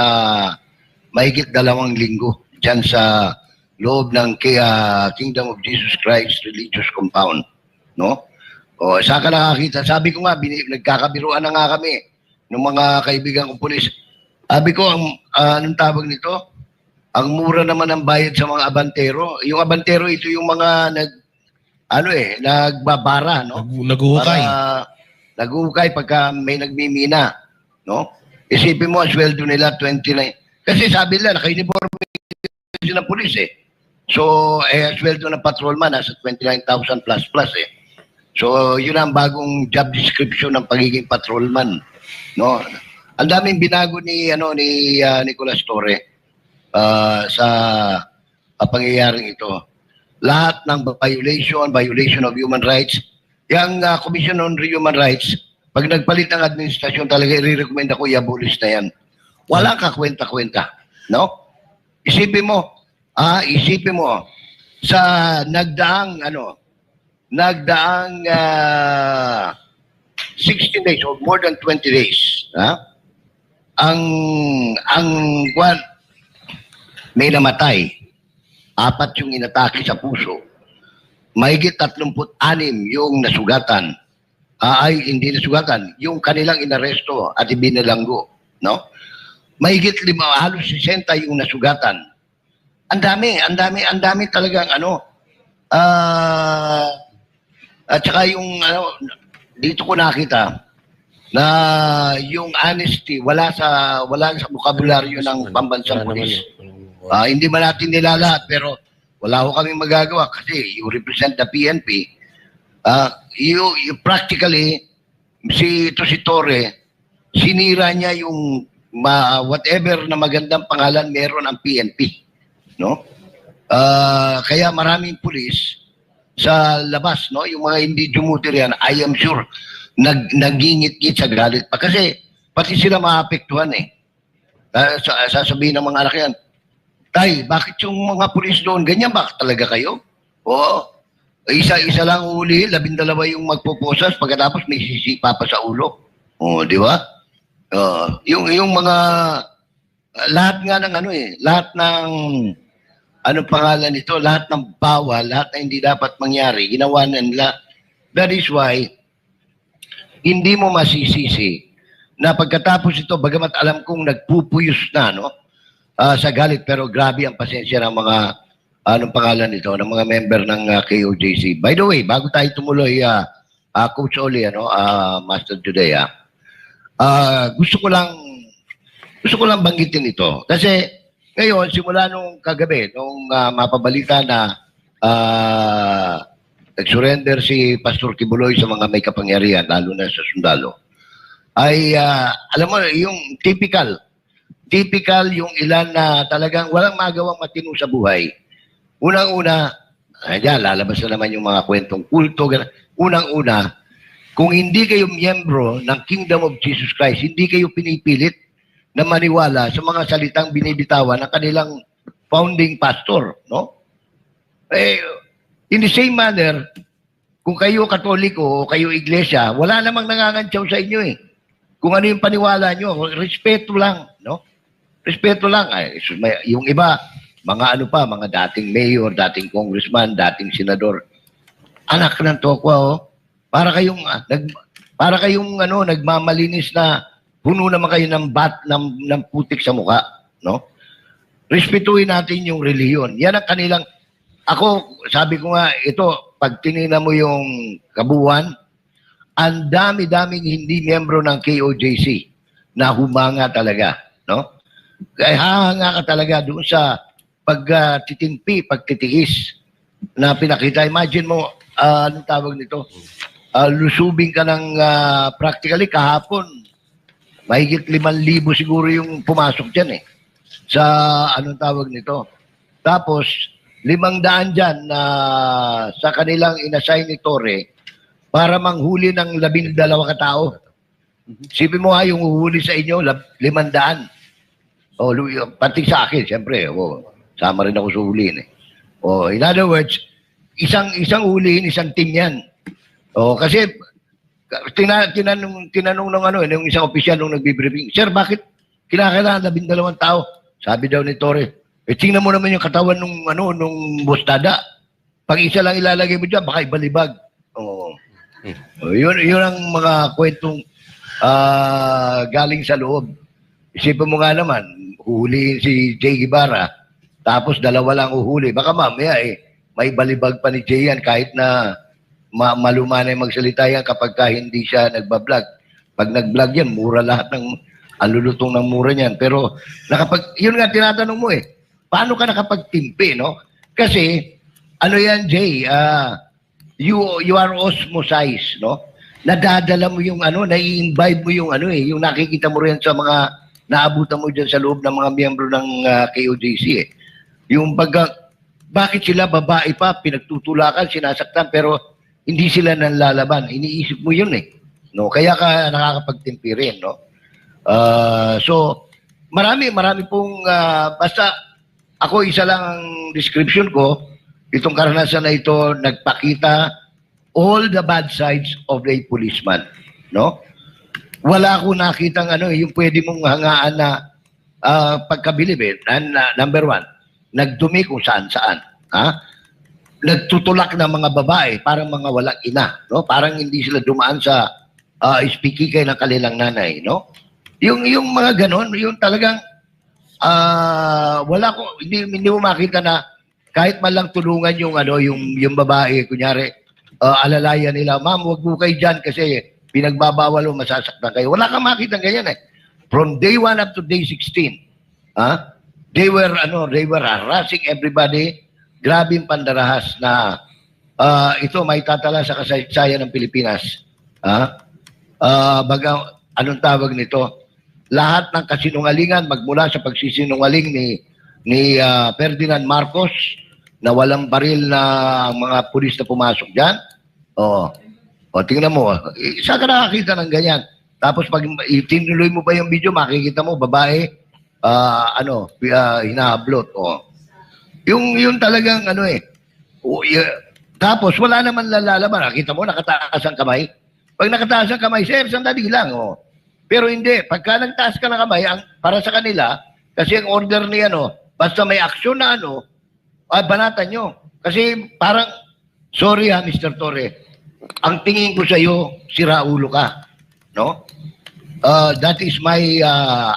mahigit 2 linggo dyan sa loob ng Kingdom of Jesus Christ Religious Compound. No? O, saan ka nakakita? Sabi ko nga, nagkakabiruan na nga kami ng mga kaibigan kong pulis. Sabi ko, anong tawag nito? Ang mura naman ng bayad sa mga abantero. Yung abantero, ito yung mga nagbabara, no? Naguhukay. Naguhukay pagka may nagmimina, no? Isipin mo, ang sweldo nila 29. Kasi sabi nila, naka-uniforme sila ng pulis eh. So, ang sweldo ng patrolman nasa 29,000 plus eh. So, yun ang bagong job description ng pagiging patrolman, no? Ang daming binago ni Nicolas Torre sa pangyayaring ito. Lahat ng violation of human rights. Yung Commission on Human Rights, pag nagpalit ng administrasyon talaga, i-recommend ako i-abolish na yan. Walang kakwenta-kwenta. No? Isipin mo, sa nagdaang 16 days or more than 20 days, may namatay, 4 yung inatake sa puso, mahigit 36 yung nasugatan, hindi nasugatan, yung kanilang inaresto at ibinalanggo, no? Mahigit 5, halos 60 yung nasugatan. Ang dami talagang at saka yung dito ko nakita na yung honesty wala sa bokabularyo ng pambansang pulis. Hindi man natin nilalahat pero wala ko kaming magagawa kasi you represent the PNP. You practically si Torre, sinira niya yung whatever na magandang pangalan meron ang PNP, no? Kaya maraming pulis sa labas, no, yung mga hindi dumutir yan, I am sure nagingit-ngit sa galit pa kasi pati sila maapektuhan eh. Sasabihin ng mga anak yan, Tay, bakit yung mga pulis doon ganyan ba talaga kayo? Oo. Isa-isa lang uli, 12 yung magpuposas, pagkatapos may sisipa pa sa ulo. O, di ba? Yung mga, lahat nga ng lahat ng, anong pangalan nito, lahat ng bawal, lahat na hindi dapat mangyari, ginawa na nila. That is why, hindi mo masisisi na pagkatapos ito, bagamat alam kong nagpupuyos na, no? Sa galit, pero grabe ang pasensya ng mga anong pangalan nito, ng mga member ng KOJC. By the way, bago tayo tumuloy, Coach Oli, Master today, gusto ko lang banggitin ito. Kasi ngayon, simula nung kagabi, nung mapabalita na nag-surrender si Pastor Kibuloy sa mga may kapangyarihan, lalo na sa sundalo, ay alam mo, yung typical yung ilan na talagang walang magawang matino sa buhay. Unang-una, lalabas na naman yung mga kwentong kulto. Unang-una, kung hindi kayo miyembro ng Kingdom of Jesus Christ, hindi kayo pinipilit na maniwala sa mga salitang binibitawan ng kanilang founding pastor, no? In the same manner, kung kayo Katoliko o kayo Iglesia, wala namang nangangantsaw sa inyo eh. Kung ano yung paniwala nyo, respeto lang, no? Respeto lang. Yung iba, mga mga dating mayor, dating congressman, dating senador. Anak ng tokwa, oh. Para kayong nagmamalinis na puno naman kayo ng putik sa mukha, no? Respetuhin natin yung relihiyon. Yan ang kanilang, sabi ko nga, ito, pag tinignan mo yung kabuuan, ang dami-daming hindi miyembro ng KOJC na humanga talaga, no? Kaya hahanga ka talaga doon sa pagtitimpi, pagtitiis na pinakita. Imagine mo, anong tawag nito? Lusubing ka ng practically kahapon. Mahigit 5,000 siguro yung pumasok dyan eh. Sa anong tawag nito? Tapos, 500 dyan na sa kanilang inassign ni Torre para manghuli ng 12 katao. Sipin mo yung uhuli sa inyo, 500. Pati sa akin, siyempre. Sama rin ako sa huliin eh. In other words, isang hulihin, isang team yan. Kasi tinanong ng isang opisyal nung nagbi-briefing, Sir, bakit kinakailangan 12 tao? Sabi daw ni Torre, tingnan mo naman yung katawan nung Boss Dada. Pag isa lang ilalagay mo dyan, baka ibalibag. Yun ang mga kwentong galing sa loob. Isipin mo nga naman, huhulihin si Jay Guevara, tapos 2 lang uhuli. Baka mamaya may balibag pa ni Jay yan kahit na malumanay magsalita yan kapag hindi siya nagbablog. Pag nag-vlog yan, mura lahat ng alulutong ng mura niyan. Pero yun nga tinatanong mo paano ka nakapagtimpi, no? Kasi, ano yan, Jay, you are osmosized, no? Nadadala mo yung nai-imbibe mo yung yung nakikita mo rin sa mga naabutan mo dyan sa loob ng mga miyembro ng KOJC, Yung bakit sila babae pa, pinagtutulakan, sinasaktan, pero hindi sila nanlalaban. Iniisip mo yun no? Kaya ka nakakapagtimpi rin, no? So, marami pong, basta ako isa lang ang description ko, itong karanasan na ito, nagpakita all the bad sides of a policeman, no? Wala akong nakitang yung pwede mong hangaan na pagkabilib number 1, nagdumi kung saan-saan, nagtutulak ng mga babae, parang mga walang ina, no? Parang hindi sila dumaan sa speaking ng kanilang nanay, no? Yung mga ganon, yung talagang wala ko, hindi mo makita na kahit man lang tulungan yung babae, kunyari, alalayan nila, ma'am, wag mo kayo dyan kasi pinagbabawal o masasaktan kayo. Wala kang makita ganyan From day 1 up to day 16, they were harassing everybody. Grabing pandarahas na ito may tatala sa kasaysayan ng Pilipinas. Anong tawag nito? Lahat ng kasinungalingan magmula sa pagsisinungaling ni Ferdinand Marcos na walang baril na mga pulis na pumasok dyan. Tingnan mo. Saan ka nakakita ng ganyan? Tapos pag itinuloy mo pa yung video, makikita mo, babae, hinahablot. Yung talagang tapos wala naman lalaban. Nakita mo, nakataas ang kamay. Pag nakataas ang kamay, sir, sandali lang. Pero hindi. Pagka nagtaas ka ng kamay, para sa kanila, kasi ang order niya, basta may aksyon na banatan nyo. Kasi parang, sorry Mr. Torre, ang tingin ko sa iyo, sira ulo ka. No? That is my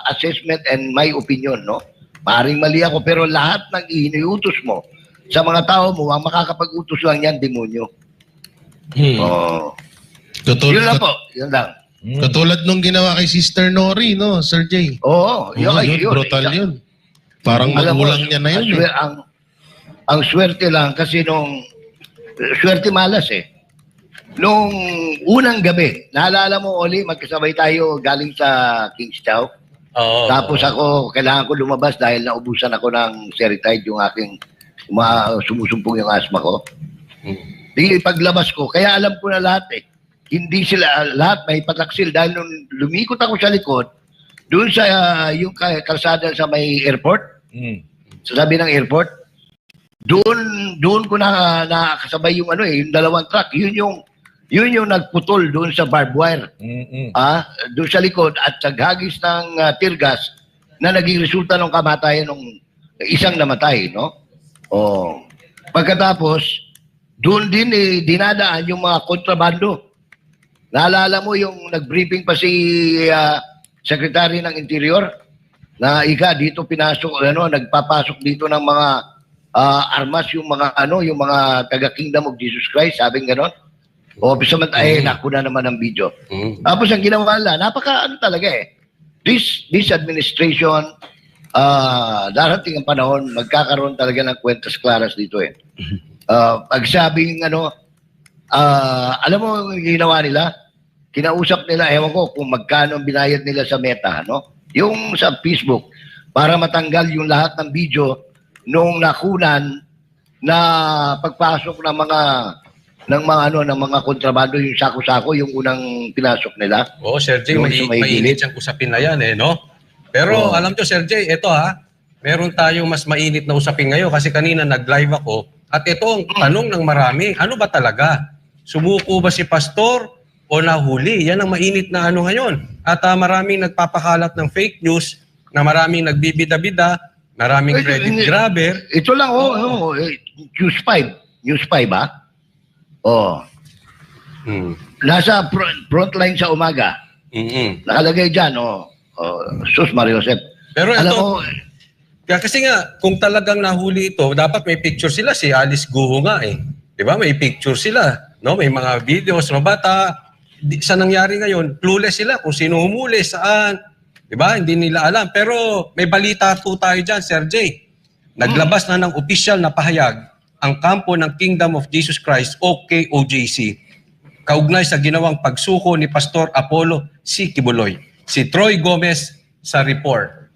assessment and my opinion, no? Maaring mali ako, pero lahat ng iniutos mo sa mga tao mo, ang makakapag-utos lang yan, demonyo. Yun lang po. Yun lang. Katulad nung ginawa kay Sister Nori, no, Sir Jay? Oo. Yun, brutal yun. Parang magulang niya na yun. Ang swerte lang kasi swerte malas Nung unang gabi, naalala mo, Oli, magkasabay tayo galing sa King's Chow. Tapos kailangan ko lumabas dahil naubusan ako ng Seretide, yung aking sumusumpong yung asma ko. Di paglabas ko, kaya alam ko na lahat Hindi sila, lahat may pataksil dahil nung lumikot ako sa likod, doon sa yung kalsada sa may airport, sa sabi ng airport, doon ko nakasabay yung yung 2 truck, yun yung nagputol doon sa barbed wire. Doon sa likod at sa hagis ng tear gas na naging resulta ng kamatayan ng isang namatay, no? Pagkatapos, doon din dinadaan yung mga kontrabando. Naalala mo yung nag-briefing pa si Secretary ng Interior na dito pinasok, nagpapasok dito ng mga armas yung mga taga-Kingdom of Jesus Christ, sabing gano'n. Naku na naman ang video. Tapos ang ginawa nila, talaga This administration, darating ang panahon, magkakaroon talaga ng kwentas klaras dito Pag sabing alam mo yung ginawa nila? Kinausap nila, ewan ko kung magkano binayad nila sa Meta, yung sa Facebook, para matanggal yung lahat ng video nung nakunan na pagpasok ng mga kontrabando, yung sako-sako, yung unang pinasok nila. Sir Jay, mainit siyang usapin na yan no? Pero alam nyo, Sir Jay, ito meron tayong mas mainit na usapin ngayon kasi kanina nag-live ako At ito ang tanong ng marami, ano ba talaga? Sumuko ba si pastor o nahuli? Yan ang mainit na ano ngayon. At maraming nagpapakalat ng fake news, na maraming nagbibida-bida, maraming credit grabber. Ito lang, News 5. News 5, ha? Oh. Nasa frontline sa umaga. Nakalagay dyan, Sus Mario Josep. Pero Alam ito, mo, kasi nga, kung talagang nahuli ito, dapat may picture sila. Si Alice Guho nga eh. Di ba? May picture sila. No? May mga videos, mga bata. Sa nangyari ngayon, clueless sila kung sino humuli, saan. Di ba? Hindi nila alam. Pero may balita po tayo dyan, Sir Jay. Naglabas na ng opisyal na pahayag ang kampo ng Kingdom of Jesus Christ o KOJC kaugnay sa ginawang pagsuko ni Pastor Apollo C. Kibuloy. Si Troy Gomez sa report.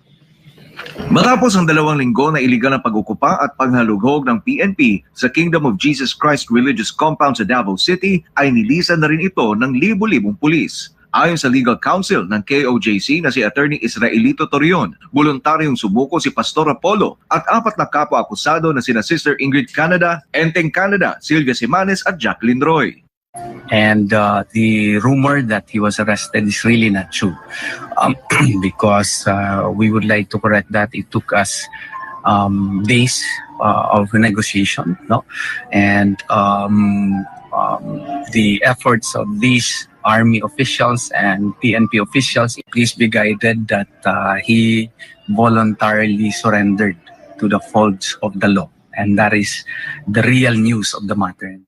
Matapos ang 2 linggo na iligal ang pag-ukupa at panghalughog ng PNP sa Kingdom of Jesus Christ Religious Compound sa Davao City, ay nilisan na rin ito ng libo-libong pulis. Ayon sa legal counsel ng KOJC na si Attorney Israelito Torion, voluntaryong sumuko si Pastor Apollo at 4 na kapwa-akusado na sina Sister Ingrid Canada, Enteng Canada, Sylvia Simanes at Jacqueline Roy. And the rumor that he was arrested is really not true, because we would like to correct that. It took us days of negotiation, no, and the efforts of these army officials and PNP officials. Please be guided that he voluntarily surrendered to the folds of the law, and that is the real news of the matter.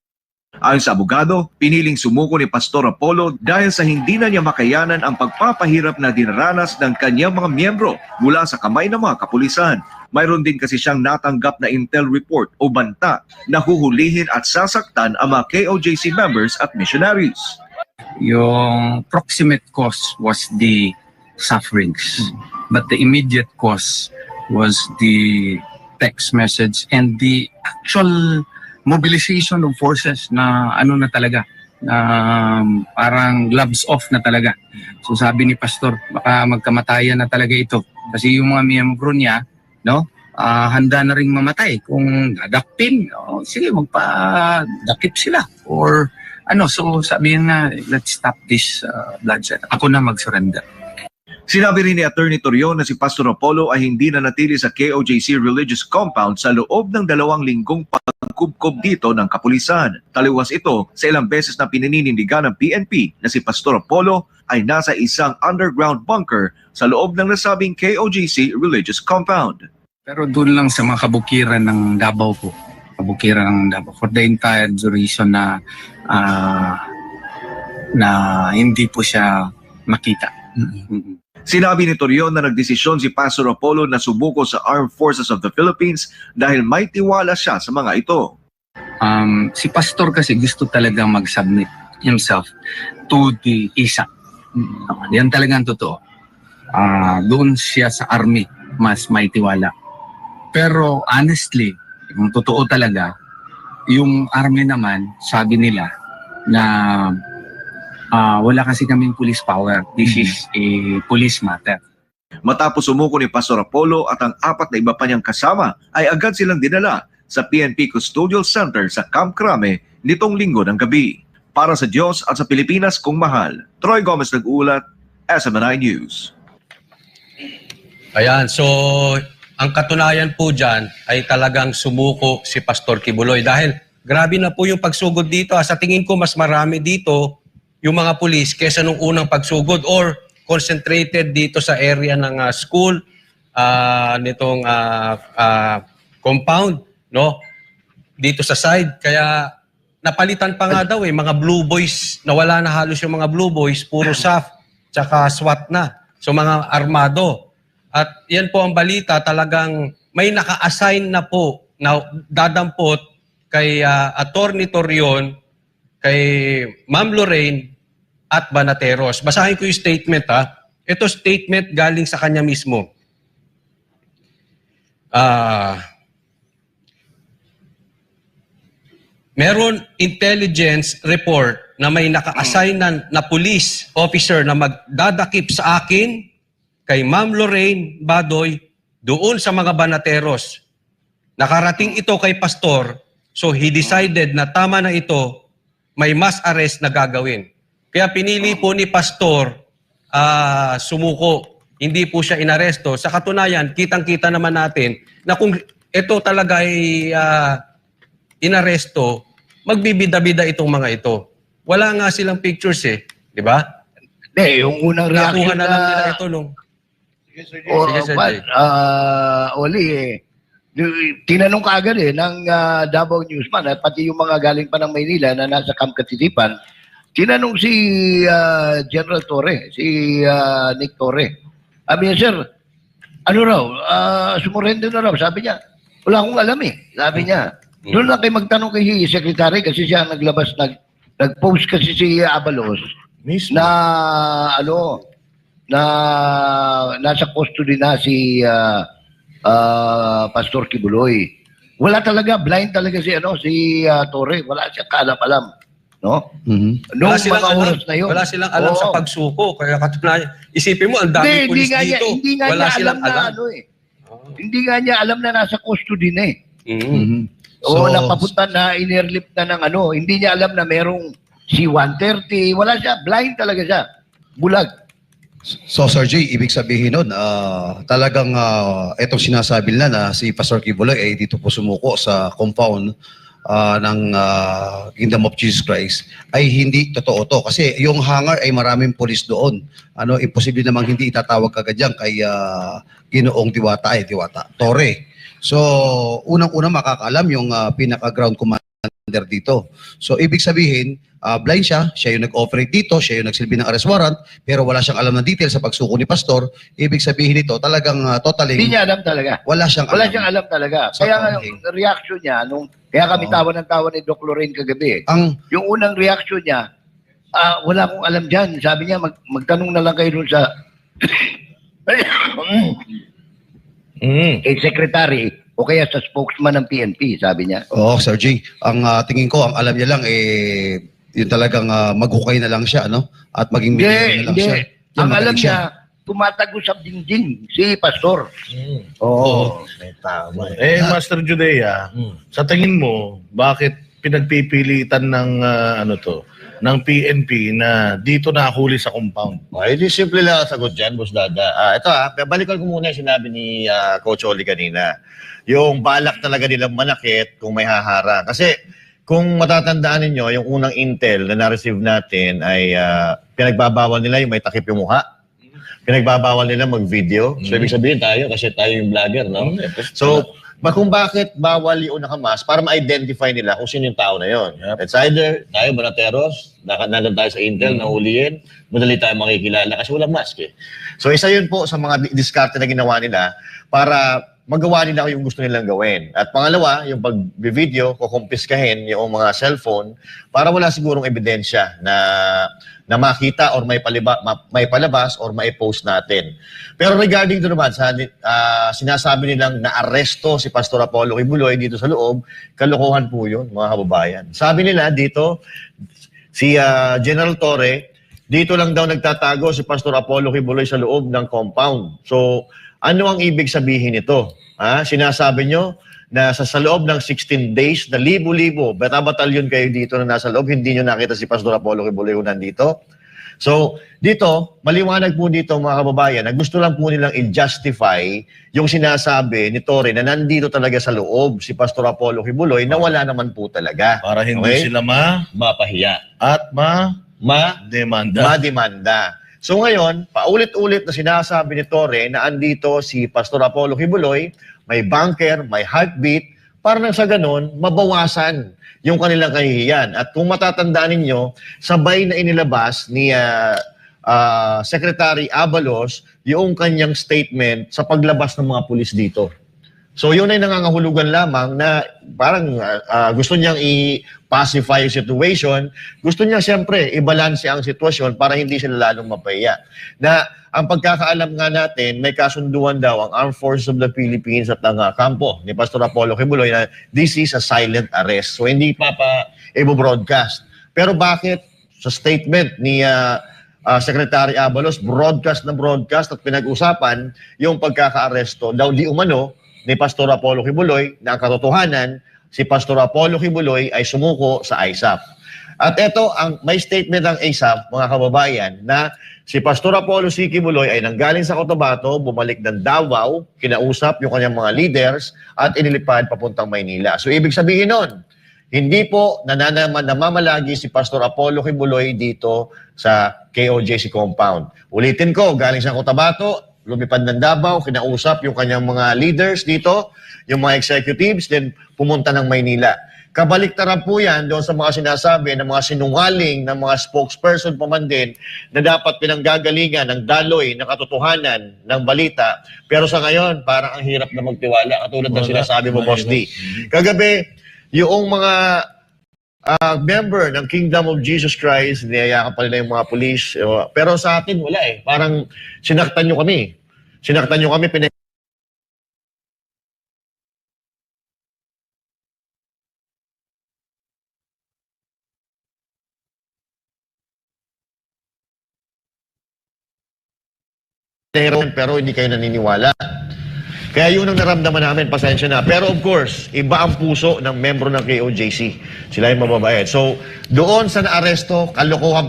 Ayon sa abogado, piniling sumuko ni Pastor Apollo dahil sa hindi na niya makayanan ang pagpapahirap na dinaranas ng kanyang mga miyembro mula sa kamay ng mga kapulisan. Mayroon din kasi siyang natanggap na intel report o banta na huhulihin at sasaktan ang mga KOJC members at missionaries. Yung proximate cause was the sufferings, but the immediate cause was the text message and the actual mobilization of forces na ano na talaga, na parang gloves off na talaga. So sabi ni Pastor, baka magkamatayan na talaga ito. Kasi yung mga miyembro niya, no, handa na ring mamatay. Kung dadakpin, sige, magpadakip sila. Or ano, so sabi na, let's stop this bloodshed. Ako na mag-surrender. Sinabi rin ni Attorney Torion na si Pastor Apollo ay hindi na natili sa KOJC Religious Compound sa loob ng 2 linggong pagkubkob dito ng kapulisan. Taliwas ito sa ilang beses na pinininindigan ng PNP na si Pastor Apollo ay nasa isang underground bunker sa loob ng nasabing KOJC Religious Compound. Pero doon lang sa mga kabukiran ng Davao po. Kabukiran ng Davao. For the entire duration na hindi po siya makita. Sinabi ni Torion na nagdesisyon si Pastor Apollo na subuko sa Armed Forces of the Philippines dahil may tiwala siya sa mga ito. Si Pastor kasi gusto talaga mag-submit himself to the ISA. Yan talagang totoo. Doon siya sa army mas may tiwala. Pero honestly, kung totoo talaga, yung army naman, sabi nila na wala kasi kaming police power. This is a police matter. Matapos sumuko ni Pastor Apollo at ang 4 na iba pa niyang kasama, ay agad silang dinala sa PNP Custodial Center sa Camp Crame nitong linggo ng gabi. Para sa Diyos at sa Pilipinas kung mahal, Troy Gomez nag-ulat, SMNI News. Ayan, so ang katunayan po dyan ay talagang sumuko si Pastor Kibuloy dahil grabe na po yung pagsugod dito. Sa tingin ko mas marami dito yung mga pulis kesa nung unang pagsugod or concentrated dito sa area ng school, nitong compound, no? Dito sa side. Kaya napalitan pa nga daw mga blue boys, nawala na halos yung mga blue boys, puro SAF, tsaka SWAT na. So mga armado. At yan po ang balita, talagang may naka-assign na po na dadampot kay Attorney Torion, kay Ma'am Lorraine at Banateros. Basahin ko yung statement ha. Ito statement galing sa kanya mismo. Meron intelligence report na may naka-assign na police officer na magdadakip sa akin, kay Ma'am Lorraine Badoy, doon sa mga Banateros. Nakarating ito kay Pastor So he decided na tama na ito, may mass arrest na gagawin. Kaya pinili po ni Pastor sumuko. Hindi po siya inaresto. Sa katunayan, kitang-kita naman natin na kung ito talaga ay inaresto, magbibida-bida itong mga ito. Wala nga silang pictures eh. Di ba? Hindi, yung unang Nakuha reaction na lang nila ito nung... Sige, Sir Jay. Oli, tinanong ka agad ng Davao Newsman at pati yung mga galing pa ng Maynila na nasa Camp Katitipan, tinanong si General Torre, si Nick Torre. Sabi niya, sir, ano raw, sumurrender na raw. Sabi niya, wala akong alam eh. Sabi niya, doon lang kayo magtanong kay Secretary kasi siya naglabas, nag-post kasi si Abalos Mismo. na nasa custody na si Pastor Kibuloy. Wala talaga, blind talaga si Torre. Wala siyang kaalam-alam. No? Noong mga oras na yun. Wala silang alam sa pagsuko. Kaya katunayan, isipin mo, ang dami pulis dito. Hindi nga Wala niya alam silang na Hindi nga niya alam na nasa custody na eh. So, napapunta na, inerlip na ng hindi niya alam na merong C-130. Wala siya, blind talaga siya. Bulag. So, Sir Jay, ibig sabihin nun, talagang itong sinasabi nila na si Pastor Kibuloy ay dito po sumuko sa compound ng Kingdom of Jesus Christ ay hindi totoo to. Kasi yung hangar ay maraming polis doon. Imposible namang hindi itatawag kagad yan kay Ginoong Diwata Torre. So, unang-una makakaalam yung pinaka-ground commander dito. So, ibig sabihin, blind siya yung nag-operate dito, siya yung nagsilbi ng arrest warrant, pero wala siyang alam ng details sa pagsuko ni Pastor. Ibig sabihin nito, talagang totally... Hindi niya alam talaga. Wala siyang alam talaga. Kaya nga yung reaction niya, kaya kami tawa ng tawa ni Doc Lorraine kagabi. Yung unang reaction niya, wala akong alam dyan. Sabi niya, magtanong na lang kayo dun sa kay secretary o kaya sa spokesman ng PNP, sabi niya. Sir G, ang tingin ko, ang alam niya lang yung talagang maghukay na lang siya, at maging milyon na lang siya. Ang alam niya, tumatago sa dingding si Pastor. Tama. Master Judea, sa tingin mo, bakit pinagpipilitan ng ng PNP na dito nakahuli sa compound? Hindi simple lang ang sagot dyan, Boss Dada. Ito balikan ko muna yung sinabi ni Coach Oli kanina. Yung balak talaga nilang manakit kung may haharang. Kasi kung matatandaan ninyo, yung unang intel na na-receive natin ay pinagbabawal nila yung may takip yung mukha. Pinagbabawal nila mag-video. So, ibig sabihin tayo, kasi tayo yung vlogger, no? So, kung bakit bawal yung nakamas para ma-identify nila kung sino yung tao na yon. It's either tayo, Banateros, nandun tayo sa intel, nahuliin, madali tayo makikilala kasi walang mask eh. So, isa yun po sa mga diskarte na ginawa nila para magawa nila yung gusto nilang gawin. At pangalawa, yung pag-video, kukumpiskahin yung mga cellphone para wala sigurong ebidensya na makita or may palabas or mai-post natin. Pero regarding doon naman, sinasabi nilang na-aresto si Pastor Apollo Kibuloy dito sa loob, kalokohan po yun, mga kababayan. Sabi nila dito, si General Torre, dito lang daw nagtatago si Pastor Apollo Kibuloy sa loob ng compound. So, ano ang ibig sabihin nito? Sinasabi nyo na sa loob ng 16 days na libo-libo, bata-batalyon kayo dito na nasa loob, hindi nyo nakita si Pastor Apollo Kibuloy nandito. So, dito, maliwanag po dito mga kababayan, na gusto lang po nilang i-justify yung sinasabi ni Torre na nandito talaga sa loob si Pastor Apollo Kibuloy na wala naman po talaga. Para hindi sila mapahiya at mademanda. So ngayon, paulit-ulit na sinasabi ni Torre na andito si Pastor Apollo Kibuloy, may bunker, may heartbeat, para nang sa ganun, mabawasan yung kanilang kahihiyan. At kung matatandaan ninyo, sabay na inilabas ni Secretary Abalos yung kanyang statement sa paglabas ng mga pulis dito. So yun ay nangangahulugan lamang na parang gusto niyang i-pacify yung situation. Gusto niya siyempre i-balance ang sitwasyon para hindi sila lalong mapahiya. Na ang pagkakaalam nga natin, may kasunduan daw ang Armed Forces of the Philippines at ang kampo ni Pastor Apollo Kibuloy na this is a silent arrest. So hindi pa i-broadcast. Pero bakit sa statement ni Secretary Abalos, broadcast at pinag-usapan yung pagkaka-aresto daw di umano ni Pastor Apollo Kibuloy na ang katotohanan si Pastor Apollo Kibuloy ay sumuko sa ISAP. At ito, may statement ng ISAP, mga kababayan, na si Pastor Apollo C. Kibuloy ay nanggaling sa Cotabato, bumalik ng Davao, kinausap yung kanyang mga leaders at inilipad papuntang Maynila. So ibig sabihin nun, hindi po namamalagi si Pastor Apollo Kibuloy dito sa KOJC compound. Ulitin ko, galing sa Cotabato, lumipad ng Davao, kinausap yung kanyang mga leaders dito, yung mga executives, then pumunta ng Maynila. Kabaliktaran po yan doon sa mga sinasabi ng mga sinungaling ng mga spokesperson pa man din na dapat pinanggagalingan ng daloy ng katotohanan ng balita. Pero sa ngayon, parang ang hirap na magtiwala katulad ng sinasabi mo, Boss D. Kagabi, yung mga member ng Kingdom of Jesus Christ, niyayakap pa nila yung mga police. Pero sa atin, wala eh. Parang sinaktan nyo kami. Sinaktan nyo kami, pero hindi kayo naniniwala. Kaya yun ang naramdaman namin, pasensya na. Pero of course, iba ang puso ng membro ng KOJC. Sila yung mababait. So, doon sa naaresto, kalokohan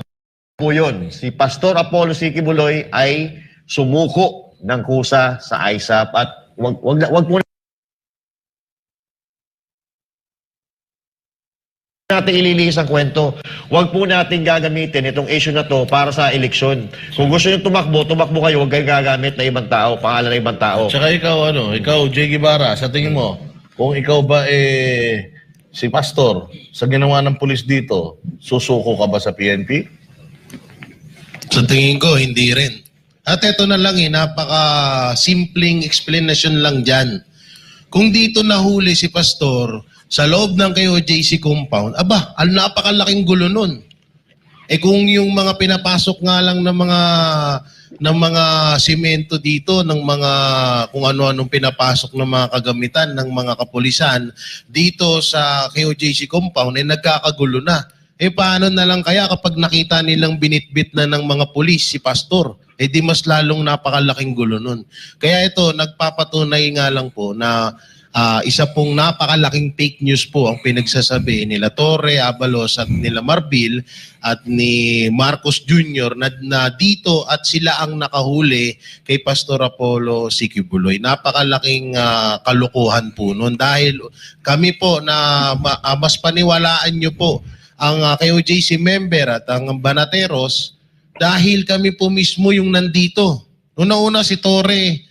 po yun. Si Pastor Apollo C. Kibuloy ay sumuko ng kusa sa ISAP at wag po natin ililihis ang kwento. Huwag po natin gagamitin itong issue na to para sa eleksyon. Kung gusto nyo tumakbo kayo, huwag kayo gagamit na ibang tao, pangalan ng ibang tao. Tsaka ikaw, Jay Guevara, sa tingin mo, kung ikaw ba si Pastor, sa ginawa ng pulis dito, susuko ka ba sa PNP? Sa tingin ko, hindi rin. At ito na lang napaka-simpleng explanation lang dyan. Kung dito nahuli si Pastor sa loob ng KOJC compound, ang napakalaking gulo nun. Kung yung mga pinapasok nga lang ng mga simento dito, ng mga kung ano-anong pinapasok ng mga kagamitan ng mga kapulisan dito sa KOJC compound, nagkakagulo na. Paano na lang kaya kapag nakita nilang binitbit na ng mga pulis si Pastor? Di mas lalong napakalaking gulo nun. Kaya ito, nagpapatunay nga lang po na isa pong napakalaking fake news po ang pinagsasabi nila Torre, Abalos at nila Marbil at ni Marcos Jr. na dito at sila ang nakahuli kay Pastor Apollo C. Kibuloy. Napakalaking kalukuhan po nun dahil kami po na mas paniwalaan nyo po ang KOJC member at ang Banateros dahil kami po mismo yung nandito. Una-una si Torre,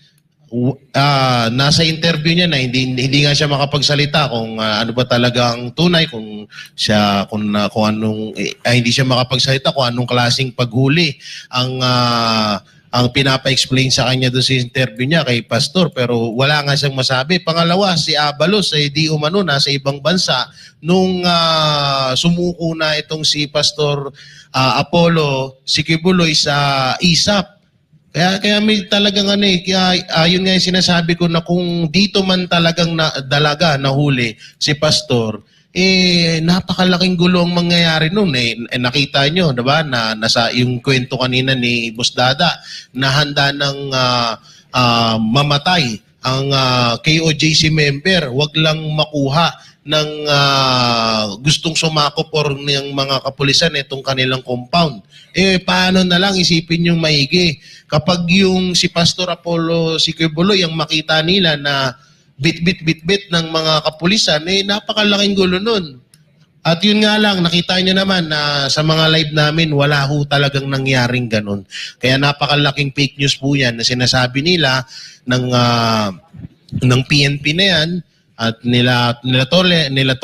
nasa interview niya na hindi nga siya makapagsalita kung ano ba talagang tunay, kung anong hindi siya makapagsalita kung anong klaseng paghuli ang pinapa-explain sa kanya doon sa interview niya kay Pastor, pero wala nga siyang masabi. Pangalawa, si Abalos ay di umano nasa ibang bansa nung sumuko na itong si Pastor Apollo si Kibuloy sa ISAP. Kaya may talagang yun nga yung sinasabi ko na kung dito man talagang nahuli si Pastor, napakalaking gulo ang mangyayari noon. Nakita nyo, diba, na nasa yung kwento kanina ni Boss Dada, na handa ng mamatay ang KOJC member, wag lang makuha ng gustong sumakop or ng mga kapulisan itong kanilang compound. Paano na lang isipin yung maigi kapag yung si Pastor Apollo si Kibuloy ang makita nila na bit ng mga kapulisan, napakalaking gulo nun. At yun nga lang, nakita nyo naman na sa mga live namin, wala ho talagang nangyaring ganun. Kaya napakalaking fake news po yan na sinasabi nila ng PNP na yan, at nila Torre, nila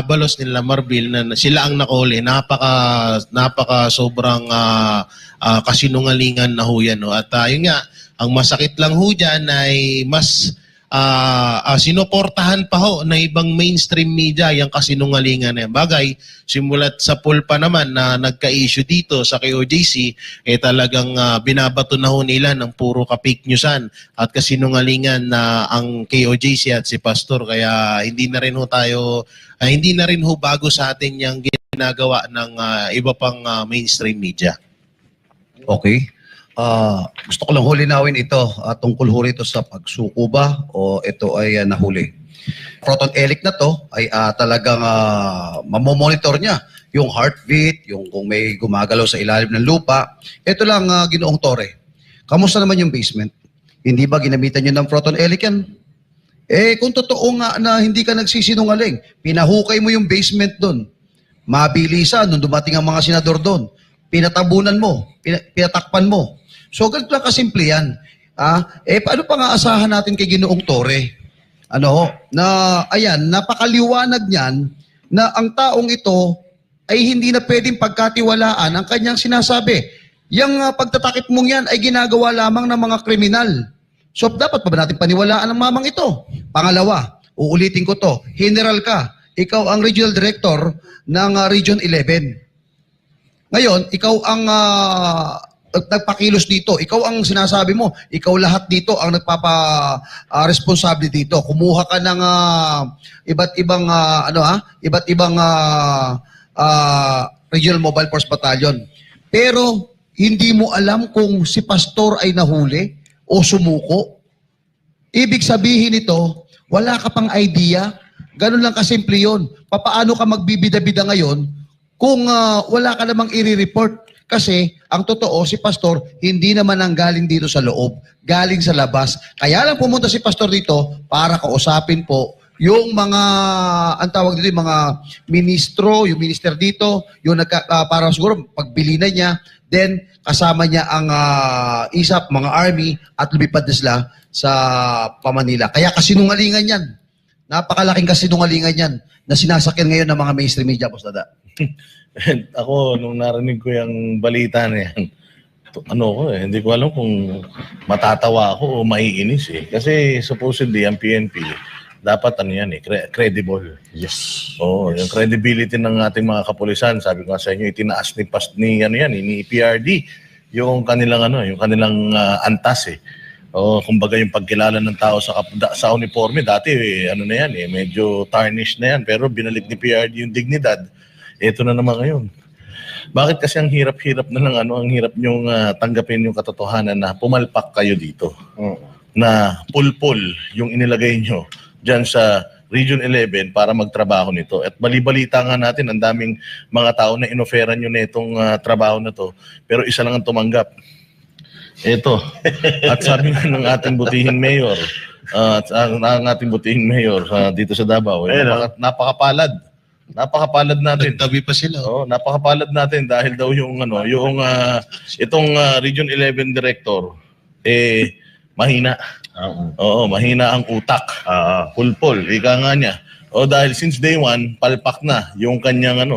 Abalos, nila Marbil na sila ang nakahuli. Napaka sobrang kasinungalingan na ho yan. No? At yun nga, ang masakit lang ho dyan ay mas sinuportahan pa ho na ibang mainstream media yung kasinungalingan na yan. Bagay, simulat sa poll pa naman na nagka-issue dito sa KOJC, talagang binabato na ho nila ng puro ka-fake newsan at kasinungalingan na ang KOJC at si Pastor. Kaya hindi na rin ho bago sa atin yung ginagawa ng iba pang mainstream media. Okay. Gusto ko lang hulinawin ito tungkol ho rito sa pagsuko ba o ito ay nahuli. Proton Elic na to ay talagang mamomonitor niya yung heartbeat, yung kung may gumagalaw sa ilalim ng lupa. Ito lang, Ginoong Torre. Kamusta naman yung basement? Hindi ba ginamitan nyo ng Proton Elic yan? Kung totoo nga na hindi ka nagsisinungaling, pinahukay mo yung basement doon. Mabilisan nung dumating ang mga senador doon. Pinatabunan mo, pinatakpan mo. So, ganito lang kasimple yan. Paano pa nga asahan natin kay Ginoong Torre? Ayan, napakaliwanag niyan na ang taong ito ay hindi na pwedeng pagkatiwalaan ang kanyang sinasabi. Yung pagtatakip mong yan ay ginagawa lamang ng mga kriminal. So, dapat pa ba natin paniwalaan ang mamang ito? Pangalawa, uulitin ko to, General ka, ikaw ang Regional Director ng Region 11. Ngayon, ikaw ang nagpakilos dito. Ikaw ang sinasabi mo. Ikaw lahat dito ang nagpapa-responsable dito. Kumuha ka ng iba't ibang Regional Mobile Force Battalion. Pero hindi mo alam kung si pastor ay nahuli o sumuko. Ibig sabihin nito, wala ka pang idea. Ganun lang kasimple yun. Papaano ka magbibida-bida ngayon kung wala ka namang i-report? Kasi ang totoo, si pastor hindi naman ang galing dito sa loob, galing sa labas. Kaya lang pumunta si pastor dito para kausapin po yung mga, ang tawag dito, yung mga ministro, yung minister dito, yung para siguro pagbilinan niya, then kasama niya ang ISAP, mga army, at lumipad na sila sa Pamanila. Kaya kasinungalingan yan. Napakalaking kasinungalingan yan na sinasakyan ngayon ng mga mainstream media, Boss Dada. Ako, nung narinig ko yung balita na yan, hindi ko alam kung matatawa ako o maiinis eh. Kasi supposedly, ang PNP, dapat credible. Yes. Yung credibility ng ating mga kapulisan, sabi ko nga sa inyo, itinaas ni PRD, yung kanilang antas eh. Kumbaga yung pagkilala ng tao sa uniforme, dati medyo tarnished na yan, pero binalik ni PRD yung dignidad. Ito na naman ngayon. Bakit kasi ang hirap-hirap na lang ang hirap niyong tanggapin yung katotohanan na pumalpak kayo dito. Na pulpul yung inilagay nyo dyan sa Region 11 para magtrabaho nito. At balibalita nga natin, ang daming mga tao na inoferan nyo na itong trabaho na to, pero isa lang ang tumanggap. Ito. At sabi nga ng ating butihing mayor, dito sa Davao, napakapalad. Napakapalad natin. Nagtabi pa sila. Napakapalad natin dahil daw itong Region 11 director mahina. Mahina ang utak. Pulpol, ika nga niya. Dahil since day one, palpak na yung kanyang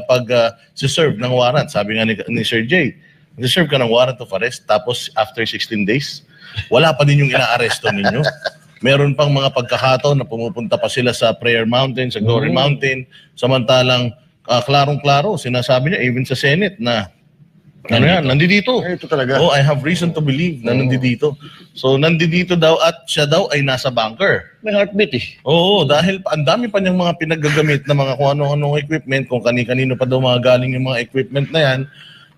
pag-serve ng warrant. Sabi nga ni Sir Jay, serve ka ng warrant of arrest, tapos after 16 days, wala pa din yung inaaresto ninyo. Meron pang mga pagkakataon na pumupunta pa sila sa Prayer Mountain, sa Glory Mountain, samantalang klarong-klaro, sinasabi niya even sa Senate na nandito. Ito talaga. I have reason to believe na nandito. So nandito daw at siya daw ay nasa bunker. May heartbeat eh. Dahil ang dami pa niyang mga pinagagamit na mga kung ano-anong equipment, kung kani-kanino pa daw mga galing yung mga equipment na yan,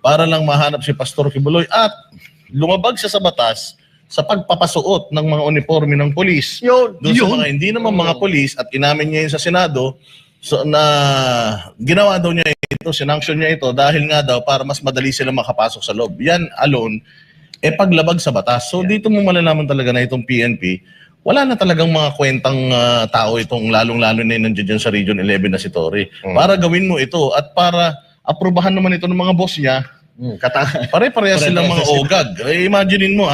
para lang mahanap si Pastor Kibuloy at lumabag siya sa batas sa pagpapasuot ng mga uniforme ng polis. Doon sa mga hindi naman mga polis, at inamin niya yun sa Senado, na ginawa daw niya ito, sinanction niya ito dahil nga daw para mas madali sila makapasok sa loob. Yan alone, paglabag sa batas. So dito mo malalaman talaga na itong PNP, wala na talagang mga kwentang tao itong lalong-lalo na yun nandiyan sa Region 11 na si Torre. Para gawin mo ito at para aprubahan naman ito ng mga boss niya, pare-pareha silang mga ogag. Imaginein mo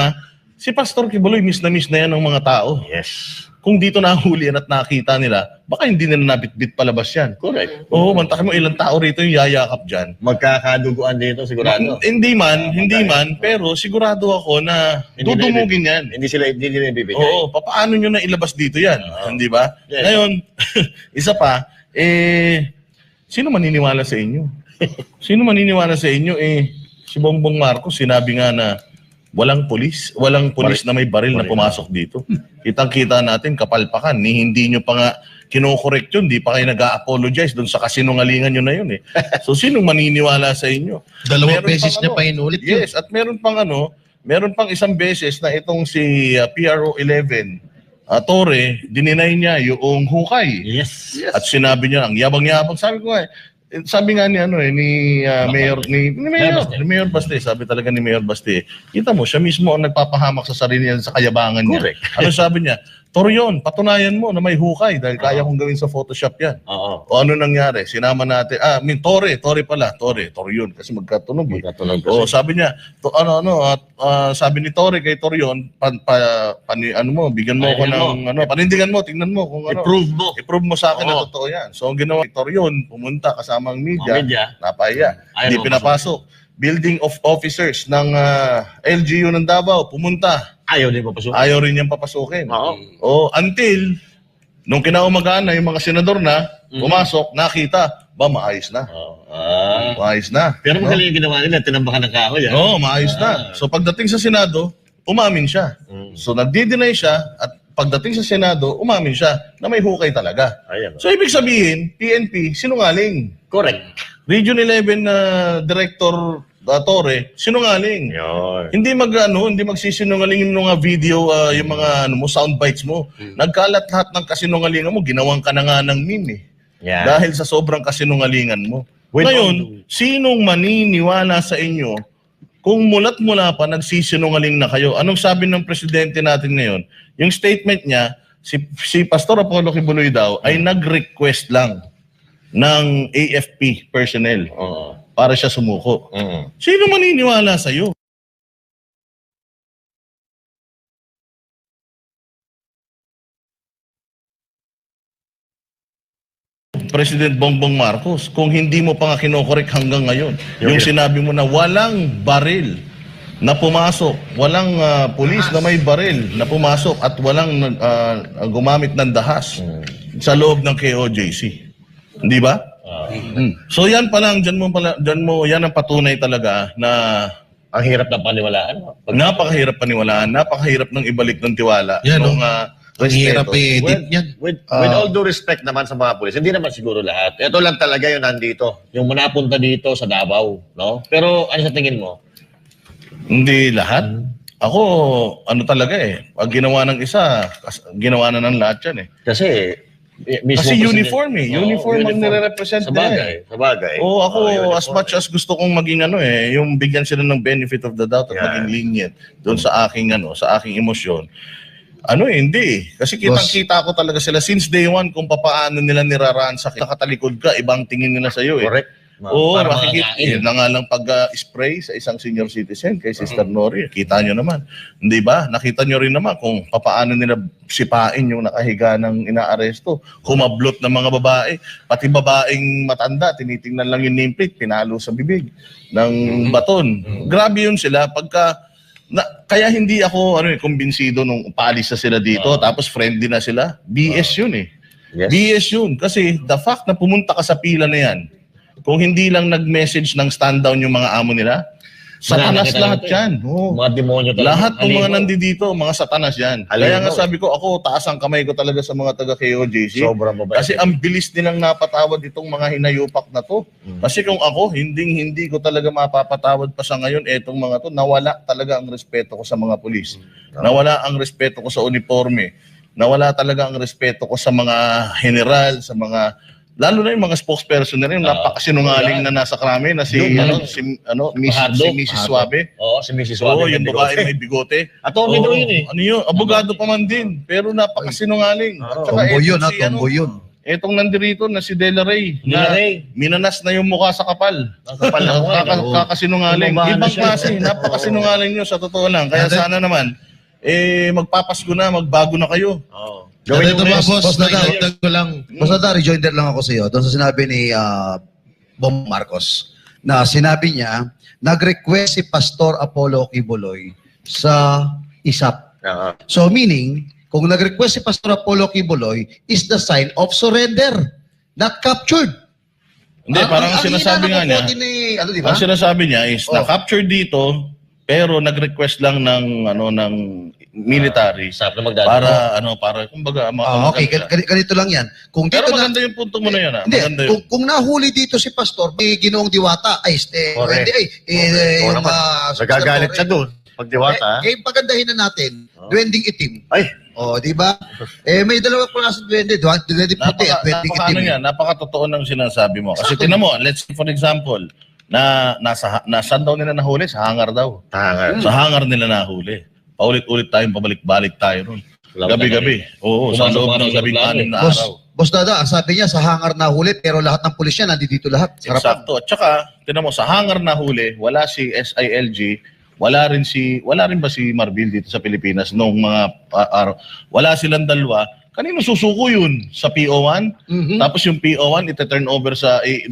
si Pastor Kibuloy, miss na yan ng mga tao. Yes. Kung dito nahuli at nakita nila, baka hindi nila nabitbit palabas yan. Correct. Mantakin mo ilang tao rito yung yayakap dyan. Magkakaduguan dito, sigurado. Hindi man, pero sigurado ako na dudumugin yan. Hindi nila ibibigay. Paano nyo na ilabas dito yan? Hindi ba? Yes. Ngayon, isa pa, sino maniniwala sa inyo? Sino maniniwala sa inyo? Si Bongbong Marcos, sinabi nga na walang pulis na may baril na pumasok dito. Kitang-kita natin, kapalpakan. Hindi nyo pa nga kinokorek yun, di pa kayo nag-a-apologize doon sa kasinungalingan nyo na yun eh. So, sinong maniniwala sa inyo? Dalawang beses niya pa inulit yun. Yes, at meron pang isang beses na itong si PRO 11, Torre, dininay niya yung hukay. Yes. At sinabi niya, ang yabang-yabang. Sabi nga ni Mayor Baste, sabi talaga ni Mayor Baste, kita mo, siya mismo ang nagpapahamak sa sarili niya sa kayabangan niya. Correct. Ano sabi niya? Torreon, patunayan mo na may hukay dahil kaya kong gawin sa Photoshop yan. Oo. O ano nangyari? Sinama natin, Torre yun kasi magkatunog eh. Magkatunog O kasi. sabi niya, sabi ni Torre kay Torreon, bigyan mo ako ng panindigan mo, tingnan mo kung ano. I-prove mo sa akin na totoo yan. So ang ginawa ni Torreon, pumunta kasama ang media, napahiya. Hindi pinapasok. Building of officers ng LGU ng Davao, pumunta. Ayaw din papasukin. Ayaw rin niyang papasukin. Oo. Until, nung kinaumagaan na yung mga senador na, pumasok, nakita, maayos na. Maayos na. Pero magaling yung ginawa nila, tinambakan ng kahoy. Oo, maayos na. So pagdating sa Senado, umamin siya. So nagdi-deny siya, at pagdating sa Senado, umamin siya na may hukay talaga. Ayan. So ibig sabihin, PNP, sinungaling. Correct. Region 11 Director Torre, sinungaling. Hindi magsisinungaling yung mga video, yung mga sound bites mo. Nagkalat lahat ng kasinungalingan mo, ginawang ka na nga ng meme eh. Yeah. Dahil sa sobrang kasinungalingan mo. Ngayon, sinong maniniwala sa inyo kung mulat-mula pa nagsisinungaling na kayo? Anong sabi ng presidente natin ngayon? Yung statement niya, si Pastor Apollo Kibuloy daw ay nag-request lang ng AFP personnel para siya sumuko. Sino maniniwala sa'yo? President Bongbong Marcos, kung hindi mo pa nga kinokorek hanggang ngayon, yung sinabi mo na walang baril na pumasok, walang pulis na may baril na pumasok at walang gumamit ng dahas sa loob ng KOJC. Hindi ba? So yan pa lang, dyan mo, yan ang patunay talaga na ang hirap na paniwalaan. Napakahirap paniwalaan, napakahirap ng ibalik ng tiwala. Yan, Nung, ang hirap i-edit yan. With all due respect naman sa mga pulis, hindi naman siguro lahat. Ito lang talaga yung nandito. Yung napunta dito sa Davao. No? Pero ano sa tingin mo? Hindi lahat. Ako, talaga eh. Pag ginawa ng isa, ginawa na ng lahat yan eh. Kasi uniform eh. Uniform ang nire-represent sa bagay. Sa bagay. Ako, as much as gusto kong maging yung bigyan sila ng benefit of the doubt at maging lenient doon sa aking sa aking emosyon. Hindi. Kasi kitang-kita ko talaga sila since day one kung paano nila niraransak. Nakatalikod ka, ibang tingin nila sa'yo eh. Correct. Oo, makikita. Yun na nga lang pag-spray sa isang senior citizen kay Sister Nori. Kita nyo naman. Hindi ba? Nakita nyo rin naman kung paano nila sipain yung nakahiga ng inaaresto. Humablot ng mga babae. Pati babaeng matanda, tinitingnan lang yung nameplate, pinalo sa bibig ng baton. Grabe yun sila. Kaya hindi ako kumbinsido nung paalis na sila dito, tapos friendly na sila. BS yun eh. Yes. BS yun. Kasi the fact na pumunta ka sa pila na yan, kung hindi lang nag-message ng stand down yung mga amo nila, satanas lahat yan. Mga demonyo talaga. Lahat ng mga nandito, mga satanas yan. Kaya nga sabi ko, ako taas ang kamay ko talaga sa mga taga-KOJC. Sobrang mabait. Kasi ang bilis nilang napatawad itong mga hinayupak na to. Kasi kung ako, hindi ko talaga mapapatawad pa sa ngayon etong mga to. Nawala talaga ang respeto ko sa mga pulis. Nawala ang respeto ko sa uniforme. Nawala talaga ang respeto ko sa mga general, sa mga lalo na yung mga spokesperson na rin, napakasinungaling na nasa krami na si Mrs. Suave. Oo, si Mrs. Suave. Yung babae may bigote. Attorney daw yun eh. Abogado pa man din, pero napakasinungaling. At saka Tomboy yun. etong nandirito na si Dela Rey, minanas na yung mukha sa kapal. Kakasinungaling. Ibang klase, napakasinungaling nyo sa totoo lang. Kaya sana naman, magpapasko na, magbago na kayo. Gawin ito ba, boss? Nagdagdag ko lang. Boss Nada, rejoinder lang ako sa iyo. Doon sa sinabi ni Bong Marcos, na sinabi niya, nag-request si Pastor Apollo Kibuloy sa ISAP. So meaning, kung nag-request si Pastor Apollo Kibuloy, is the sign of surrender, not captured. Hindi, parang sinasabi nga niya, ang sinasabi niya is, na-capture dito, pero nag-request lang ng military para kumbaga okay, ganito lang yan. Kung dito pero maganda yung punto mo na yan. Hindi, kung nahuli dito si Pastor, may Ginoong Diwata, nagagalit siya doon. Pag Diwata. Pagandahin na natin, duwending itim. Ay, O, di ba? May dalawang klaseng duwende. Duwende puti at duwende Napaka, itim. napakatotoo ng sinasabi mo. Kasi tinan mo, let's say for example, na saan daw nila nahuli? Sa hangar daw. Sa hangar nila nahuli. Paulit-ulit tayong pabalik-balik tayo ron. Gabi-gabi. Oo, sa loob ng labing-anim na araw. Boss Dada, sabi niya sa hangar na huli pero lahat ng pulis niya nandito lahat. Sa harapan. Eksakto. At saka, tinan mo, sa hangar na huli, wala si SILG, wala rin ba si Marvin dito sa Pilipinas nung mga araw. Wala silang dalawa. Kanino susuko yun? Sa PO1? Tapos yung PO1, ite-turn over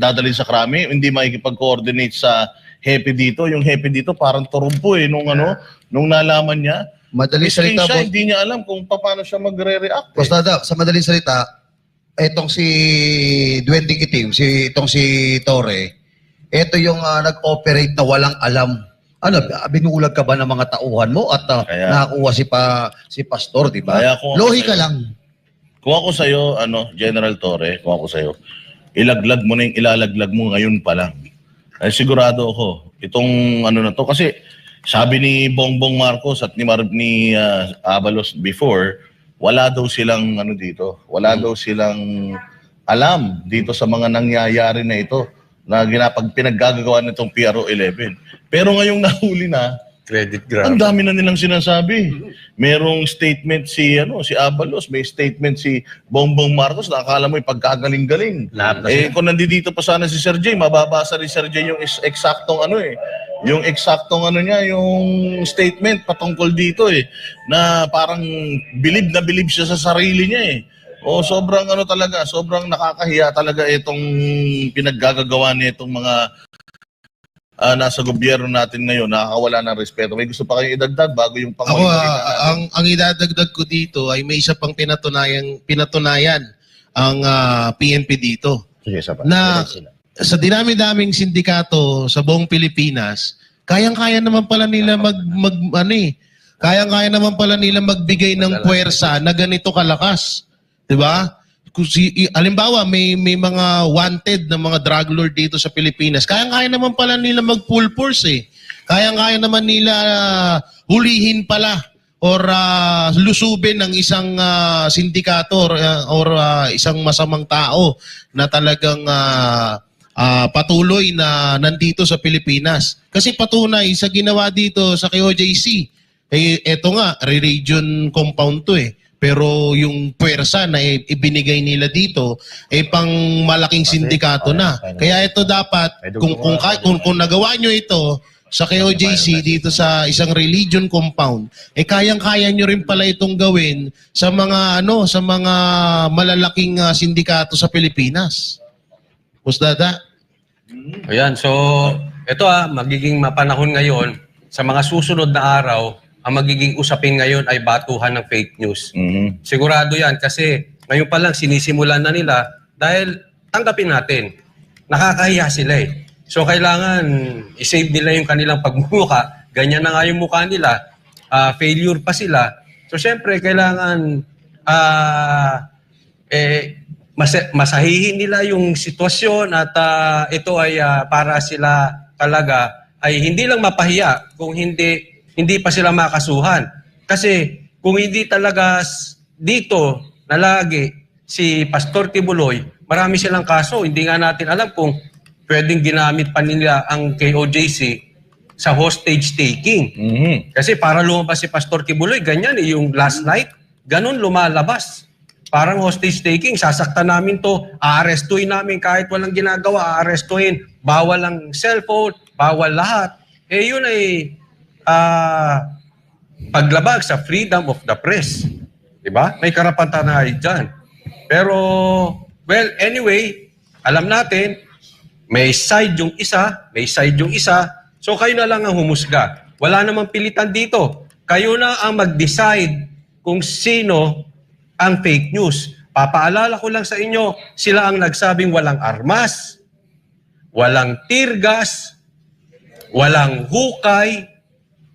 dadalhin sa krami, hindi makikipag-coordinate sa hepe dito. Yung hepe dito parang turumpo nung nalaman niya. Madaling salita, siya, boss. hindi niya alam kung paano siya magre-react. Boss Dada, sa madaling salita, etong si Duwending Itim, itong si Torre, ito yung nag-operate na walang alam. Ano, binulag ka ba ng mga tauhan mo at nakakuha si Pastor, di ba? Lohi ka lang. Kung ako sa'yo, General Torre, kung ako sa'yo, ilaglag mo na yung ilalaglag mo ngayon pa lang. Ay, sigurado ako, itong na to, kasi sabi ni Bongbong Marcos at ni Abalos before, wala daw silang dito, wala daw silang alam dito sa mga nangyayari na ito na pinaggagawa nitong PRO 11. Pero ngayong nahuli na, Credit grab. ang dami na nilang sinasabi. Merong statement si Abalos, may statement si Bongbong Marcos na akala mo pagkagaling-galing. Kung nandito pa sana si Sir Jay, mababasa ni Sir Jay yung eksaktong yung eksaktong niya, yung statement patungkol dito na parang bilib na bilib siya sa sarili niya O sobrang talaga, sobrang nakakahiya talaga itong pinaggagawa nitong mga nasa gobyerno natin ngayon, nakakawala ng respeto. May gusto pa kayong idagdag bago yung Ako, ang idadagdag ko dito ay may isa pang pinatunayan ang PNP dito. Sige, Sapa. Na sa dinami-daming sindikato sa buong Pilipinas, kayang-kaya naman pala nila kayang-kaya naman pala nila magbigay ng puwersa na ganito kalakas. 'Di ba? Halimbawa, may mga wanted na mga drug lord dito sa Pilipinas. Kayang-kaya naman pala nila mag-full force Kayang-kaya naman nila hulihin pala or lusubin ng isang sindikato or isang masamang tao na talagang patuloy na nandito sa Pilipinas. Kasi patunay sa ginawa dito sa KOJC, eto nga, region compound to Pero yung puwersa na ibinigay nila dito pang malaking sindikato na. Kaya ito dapat kung nagawa nyo ito sa KOJC dito sa isang religion compound, kayang-kaya nyo rin pala itong gawin sa mga sa mga malalaking sindikato sa Pilipinas. Boss Dada? Ayan, so ito magiging mapanahon ngayon sa mga susunod na araw. Ang magiging usapin ngayon ay batuhan ng fake news. Sigurado yan kasi ngayon pa lang sinisimulan na nila dahil tanggapin natin, nakakahiya sila So kailangan i-save nila yung kanilang pagmumukha. Ganyan na nga yung mukha nila. Failure pa sila. So syempre kailangan masahihin nila yung sitwasyon at ito ay para sila talaga ay hindi lang mapahiya kung hindi pa sila makasuhan. Kasi kung hindi talaga dito na lagi si Pastor Kibuloy, marami silang kaso. Hindi nga natin alam kung pwedeng ginamit pa nila ang KOJC sa hostage taking. Kasi para lumabas si Pastor Kibuloy, ganyan yung last night, ganun lumalabas. Parang hostage taking, sasaktan namin to, aarestuhin namin kahit walang ginagawa, aarestuhin. Bawal ang cellphone, bawal lahat. Yun ay paglabag sa freedom of the press. Diba? May karapatan na dyan. Pero, well, anyway, alam natin, may side yung isa, may side yung isa, so kayo na lang ang humusga. Wala namang pilitan dito. Kayo na ang mag-decide kung sino ang fake news. Papaalala ko lang sa inyo, sila ang nagsabing walang armas, walang tear gas, walang hukay,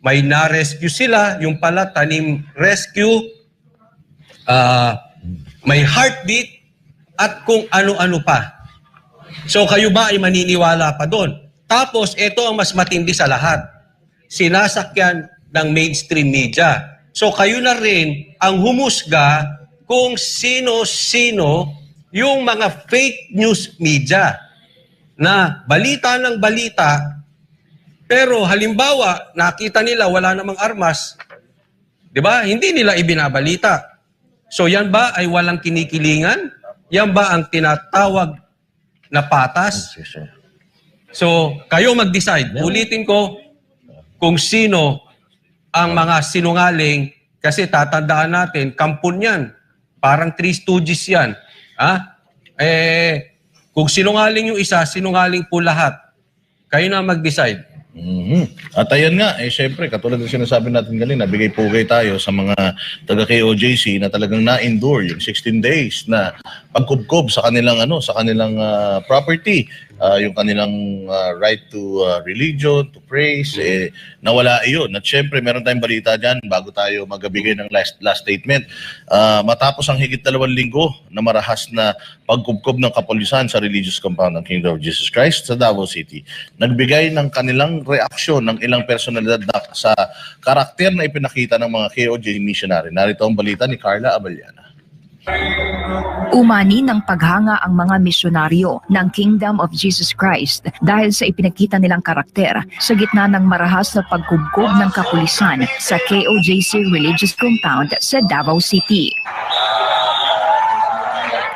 may na-rescue sila, yung pala tanim rescue, may heartbeat, at kung ano-ano pa. So kayo ba ay maniniwala pa doon? Tapos ito ang mas matindi sa lahat. Sinasakyan ng mainstream media. So kayo na rin ang humusga kung sino-sino yung mga fake news media na balita ng balita, pero halimbawa nakita nila wala namang armas, di ba? Hindi nila ibinabalita. So yan ba ay walang kinikilingan? Yan ba ang tinatawag na patas? So kayo mag-decide. Ulitin ko kung sino ang mga sinungaling, kasi tatandaan natin, kampon yan. Parang Three Stooges yan. Ha? Kung sinungaling yung isa, sinungaling po lahat. Kayo na mag-decide. At ayan nga, syempre, katulad ng sinasabi natin kanina, bigay-pugay tayo sa mga taga-KOJC na talagang na-endure yung 16 days na pagkubkob sa kanilang property, yung kanilang right to religion, to praise, nawala iyon. At syempre, meron tayong balita dyan bago tayo magbigay ng last statement. Matapos ang higit 2 linggo na marahas na pagkubkob ng kapulisan sa religious compound ng Kingdom of Jesus Christ sa Davao City, nagbigay ng kanilang reaksyon ng ilang personalidad sa karakter na ipinakita ng mga KOJ missionary. Narito ang balita ni Carla Abellana. Umani ng paghanga ang mga misyonaryo ng Kingdom of Jesus Christ dahil sa ipinakita nilang karakter sa gitna ng marahas na pagkubkob ng kapulisan sa KOJC Religious Compound sa Davao City.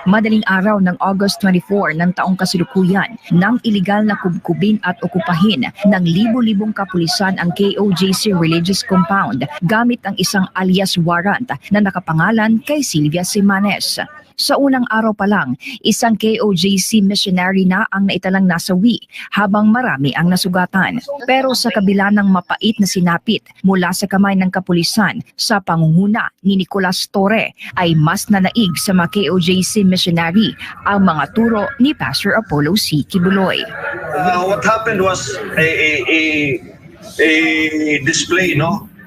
Madaling araw ng August 24 ng taong kasalukuyan nang iligal na kubkubin at okupahin ng libo-libong kapulisan ang KOJC Religious Compound gamit ang isang alias warrant na nakapangalan kay Sylvia Simanes. Sa unang araw pa lang, isang KOJC missionary na ang naitalang nasawi habang marami ang nasugatan. Pero sa kabila ng mapait na sinapit mula sa kamay ng kapulisan sa pangunguna ni Nicolas Torre, ay mas nanaig sa mga KOJC missionary ang mga turo ni Pastor Apollo C. Kibuloy. What happened was a display,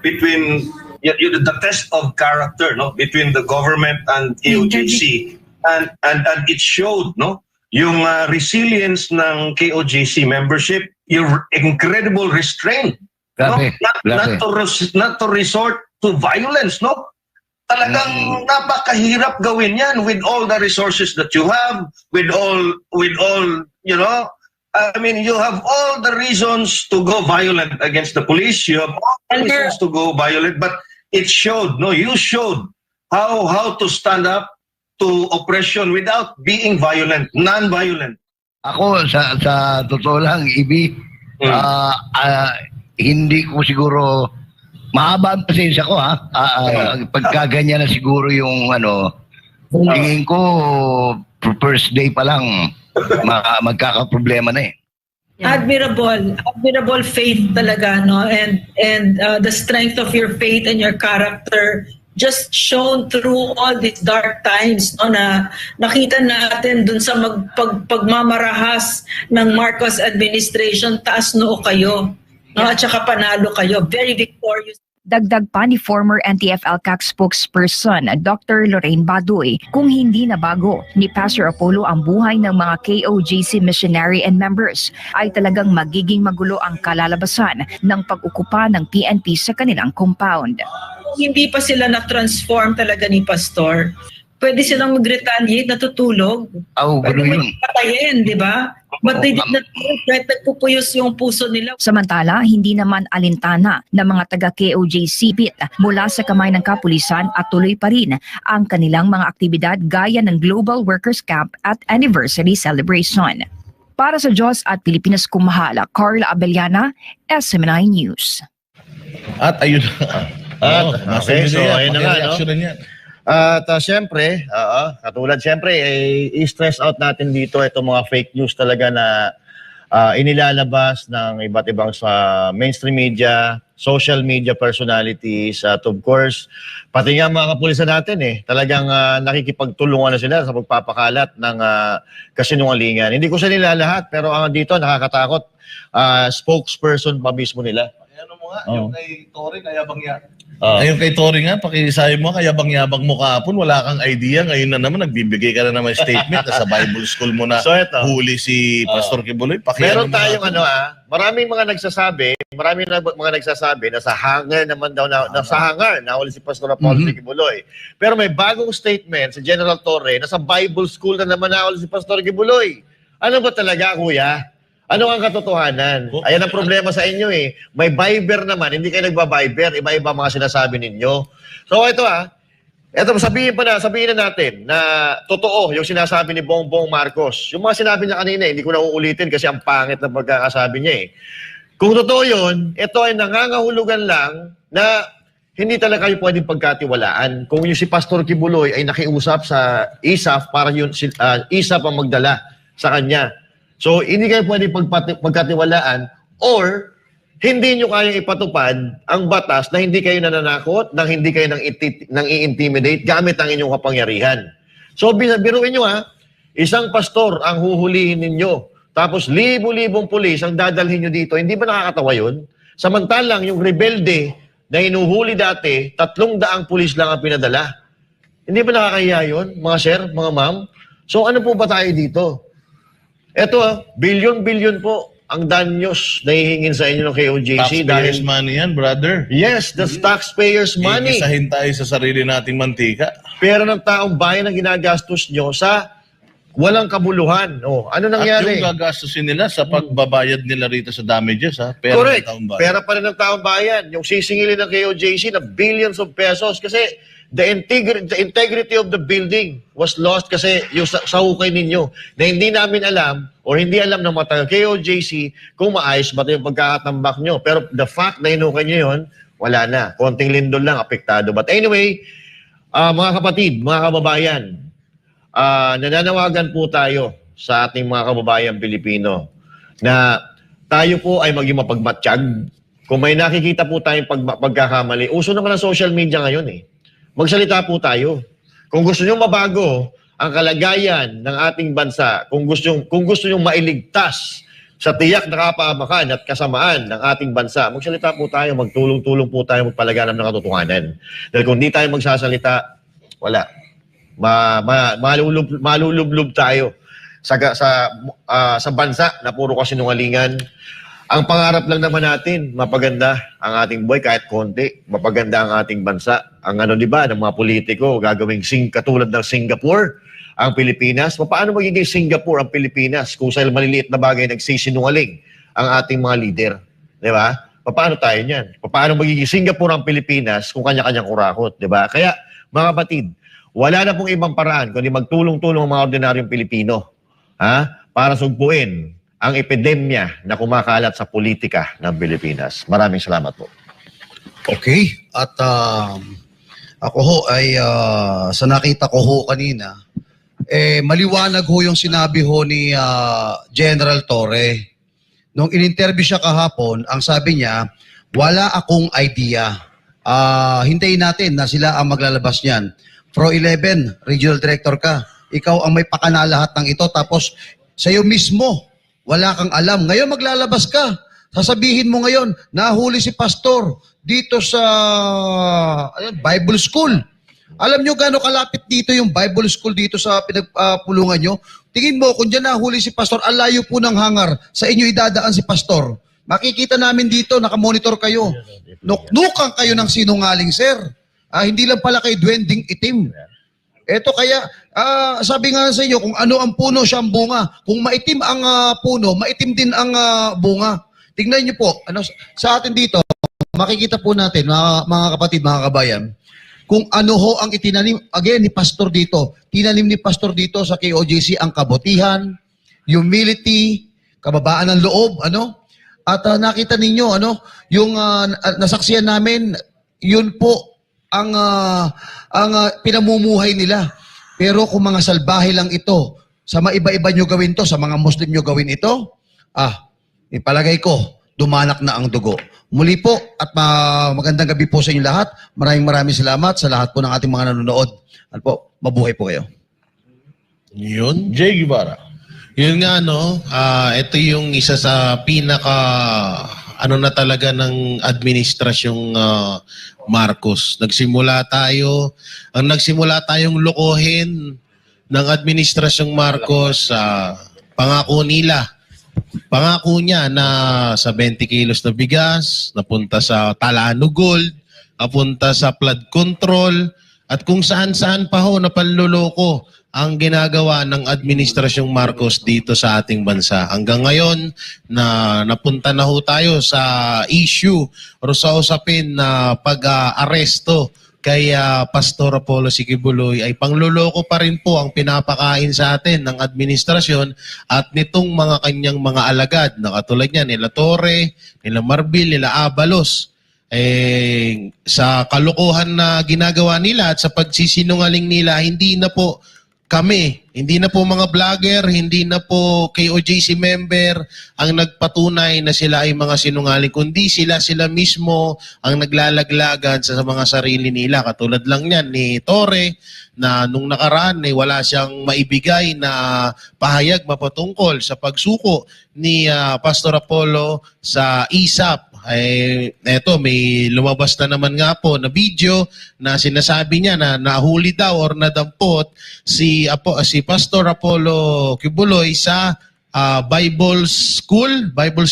between the test of character, between the government and KOJC, and it showed, yung resilience ng KOJC membership, your incredible restraint, not to resort to violence, Talagang napakahirap gawin yan with all the resources that you have, with all, I mean, you have all the reasons to go violent against the police. You have all the reasons to go violent, but it showed, you showed how to stand up to oppression without being violent, non-violent. Ako, sa totoo lang, Ibi, hindi ko siguro, mahaba ang pasensya ko, pagkaganyan na siguro yung, tingin ko, first day pa lang, magkakaproblema na eh. Admirable faith talaga, and the strength of your faith and your character just shown through all these dark times, na nakita natin dun sa pagmamarahas ng Marcos administration, taas noo kayo, at saka panalo kayo, very victorious. Dagdag pa ni former NTF-ELCAC spokesperson Dr. Lorraine Baduy, kung hindi na bago ni Pastor Apollo ang buhay ng mga KOJC missionary and members, ay talagang magiging magulo ang kalalabasan ng pag-ukupa ng PNP sa kanilang compound. Hindi pa sila na-transform talaga ni Pastor. Pwede silang mag-retaliate, natutulog. Pwede yun. Patayin, di ba? But they did not do it, kahit nagpupuyos yung puso nila. Samantala, hindi naman alintana ng mga taga-KOJC mula sa kamay ng kapulisan at tuloy pa rin ang kanilang mga aktibidad gaya ng Global Workers Camp at Anniversary Celebration. Para sa Diyos at Pilipinas Kumahala, Carla Abellana, SMNI News. At ayun. Okay, so ayun na nga, Yan. At siyempre, katulad siyempre, i-stress out natin dito itong mga fake news talaga na inilalabas ng iba't ibang sa mainstream media, social media personalities, at of course, pati nga mga kapulisan natin talagang nakikipagtulungan na sila sa pagpapakalat ng kasinungalingan. Hindi ko sa nila lahat, pero dito nakakatakot, spokesperson pa mismo nila. Ano mo nga, yung kay Tori, yung kay Tori nga, pakisayo mo, kayabang-yabang mo kahapon, wala kang idea. Ngayon na naman, nagbibigay ka na naman statement sa Bible School mo na so, huli si Pastor Kibuloy. Meron tayong maraming mga nagsasabi, marami na mga nagsasabi na sa hangar naman daw sa hangar nahuli si Pastor Apollo Kibuloy. Pero may bagong statement sa General Torre na sa Bible School na naman nahuli si Pastor Kibuloy. Ano ba talaga, kuya? Ano ang katotohanan? Ayan ang problema sa inyo eh. May Viber naman, hindi kayo nagba-Viber, iba-iba mga sinasabi ninyo. So ito ito sabihin na natin na totoo yung sinasabi ni Bongbong Marcos. Yung mga sinabi niya kanina, hindi ko na uulitin kasi ang pangit na pagkakasabi niya eh. Kung totoo yun, ito ay nangangahulugan lang na hindi talaga kayo pwedeng pagkatiwalaan. Kung yung si Pastor Kibuloy ay nakiusap sa ISAF para yun ISAF ang magdala sa kanya. So, hindi kayo pwedeng pagkatiwalaan or hindi nyo kayang ipatupad ang batas na hindi kayo nananakot, nang hindi kayo nang i-intimidate gamit ang inyong kapangyarihan. So, biruin nyo isang pastor ang huhulihin ninyo. Tapos libo-libong pulis ang dadalhin nyo dito. Hindi ba nakakatawa yun? Samantalang yung rebelde na hinuhuli dati, 300 pulis lang ang pinadala. Hindi ba nakakahiya yun, mga sir, mga ma'am? So ano po ba tayo dito? Ito, bilyon-bilyon po ang danyos na hihingin sa inyo ng KOJC. Taxpayers money yan, brother. Yes, that's taxpayers money. Iisahin tayo sa sarili nating mantika. Pera ng taong bayan ang ginagastos nyo sa walang kabuluhan. Ano nangyari? At yung gagastusin nila sa pagbabayad nila rito sa damages, pera Correct. ng taong bayan. Pera pa rin ng taong bayan. Yung sisingilin ng KOJC na billions of pesos kasi the integrity of the building was lost kasi yung sa hukay ninyo na hindi namin alam or hindi alam ng mga KOJC kung maayos ba ito yung pagkakatambak nyo. Pero the fact na hinukay nyo yun, wala na. Konting lindol lang, apektado. But anyway, mga kapatid, mga kababayan, nananawagan po tayo sa ating mga kababayan Pilipino na tayo po ay maging mapagmatsyag. Kung may nakikita po tayong pagkakamali, uso naman ang social media ngayon eh. Magsalita po tayo. Kung gusto nyo mabago ang kalagayan ng ating bansa, kung gusto nyo mailigtas sa tiyak na kapahamakan at kasamaan ng ating bansa, magsalita po tayo, magtulong-tulong po tayo, magpalaganap ng katotohanan. Dahil kung di tayo magsasalita, wala. Malulublob tayo sa bansa na puro kasinungalingan. Ang pangarap lang naman natin, mapaganda ang ating buhay kahit konti, mapaganda ang ating bansa. Ang di ba, ng mga politiko, gagawing katulad ng Singapore, ang Pilipinas. Paano magiging Singapore ang Pilipinas kung sa maliliit na bagay nagsisinungaling ang ating mga leader? Di ba? Paano tayo niyan? Paano magiging Singapore ang Pilipinas kung kanya-kanyang kurakot? Di ba? Kaya, mga kapatid, wala na pong ibang paraan kundi magtulong-tulong ang mga ordinaryong Pilipino para sugpuin ang epidemya na kumakalat sa politika ng Pilipinas. Maraming salamat po. Okay. At ako ho ay sa nakita ko ho kanina, maliwanag ho yung sinabi ho ni General Torre. Nung in-interview siya kahapon, ang sabi niya, wala akong idea. Hintayin natin na sila ang maglalabas niyan. Pro 11, Regional Director ka. Ikaw ang may pakana lahat ng ito. Tapos, sa'yo mismo, wala kang alam. Ngayon maglalabas ka. Sasabihin mo ngayon, nahuli si Pastor dito sa Bible School. Alam nyo gaano kalapit dito yung Bible School dito sa pinagpulungan nyo? Tingin mo, kung dyan nahuli si Pastor, alayo po ng hangar, sa inyo idadaan si Pastor. Makikita namin dito, nakamonitor kayo. Nuknukan kayo ng sinungaling, sir. Hindi lang pala kay duwending itim. Ito kaya, sabi nga sa inyo, kung ano ang puno, siya ang bunga. Kung maitim ang puno, maitim din ang bunga. Tingnan niyo po, sa atin dito, makikita po natin, mga kapatid, mga kabayan, kung ano ho ang itinanim, again, ni Pastor dito. Tinanim ni Pastor dito sa KOJC ang kabutihan, humility, kababaan ng loob, At nakita ninyo, yung nasaksiyan namin, yun po ang pinamumuhay nila. Pero kung mga salbahe lang ito, sa maiba-iba nyo gawin to, sa mga Muslim nyo gawin ito, ipalagay ko, dumanak na ang dugo. Muli po, at magandang gabi po sa inyo lahat. Maraming salamat sa lahat po ng ating mga nanonood. At po, mabuhay po kayo. Yun. Jay Guevara. Yun nga, ito yung isa sa pinaka, na talaga ng administrasyong Marcos. Nagsimula tayong lokohin ng administrasyong Marcos, pangako nila Pangako niya na sa 20 kilos na bigas, napunta sa Talano Gold, napunta sa flood control, at kung saan-saan pa ho na panloloko ang ginagawa ng Administrasyong Marcos dito sa ating bansa. Hanggang ngayon, na napunta na ho tayo sa issue o sa usapin na pag-aresto kay Pastor Apollo Sikibuloy ay pangluloko pa rin po ang pinapakain sa atin ng administrasyon at nitong mga kanyang mga alagad na katulad niya nila Torre, nila Marbil, nila Abalos. Sa kalokohan na ginagawa nila at sa pagsisinungaling nila, hindi na po kami, hindi na po mga vlogger, hindi na po KOJC member ang nagpatunay na sila ay mga sinungaling, kundi sila mismo ang naglalaglagan sa mga sarili nila. Katulad lang yan ni Torre na nung nakaraan ay wala siyang maibigay na pahayag mapatungkol sa pagsuko ni Pastor Apollo sa ISAP. Eto, may lumabas na naman nga po na video na sinasabi niya na nahuli daw or nadampot si Pastor Apollo Kibuloy sa Bible School, Bible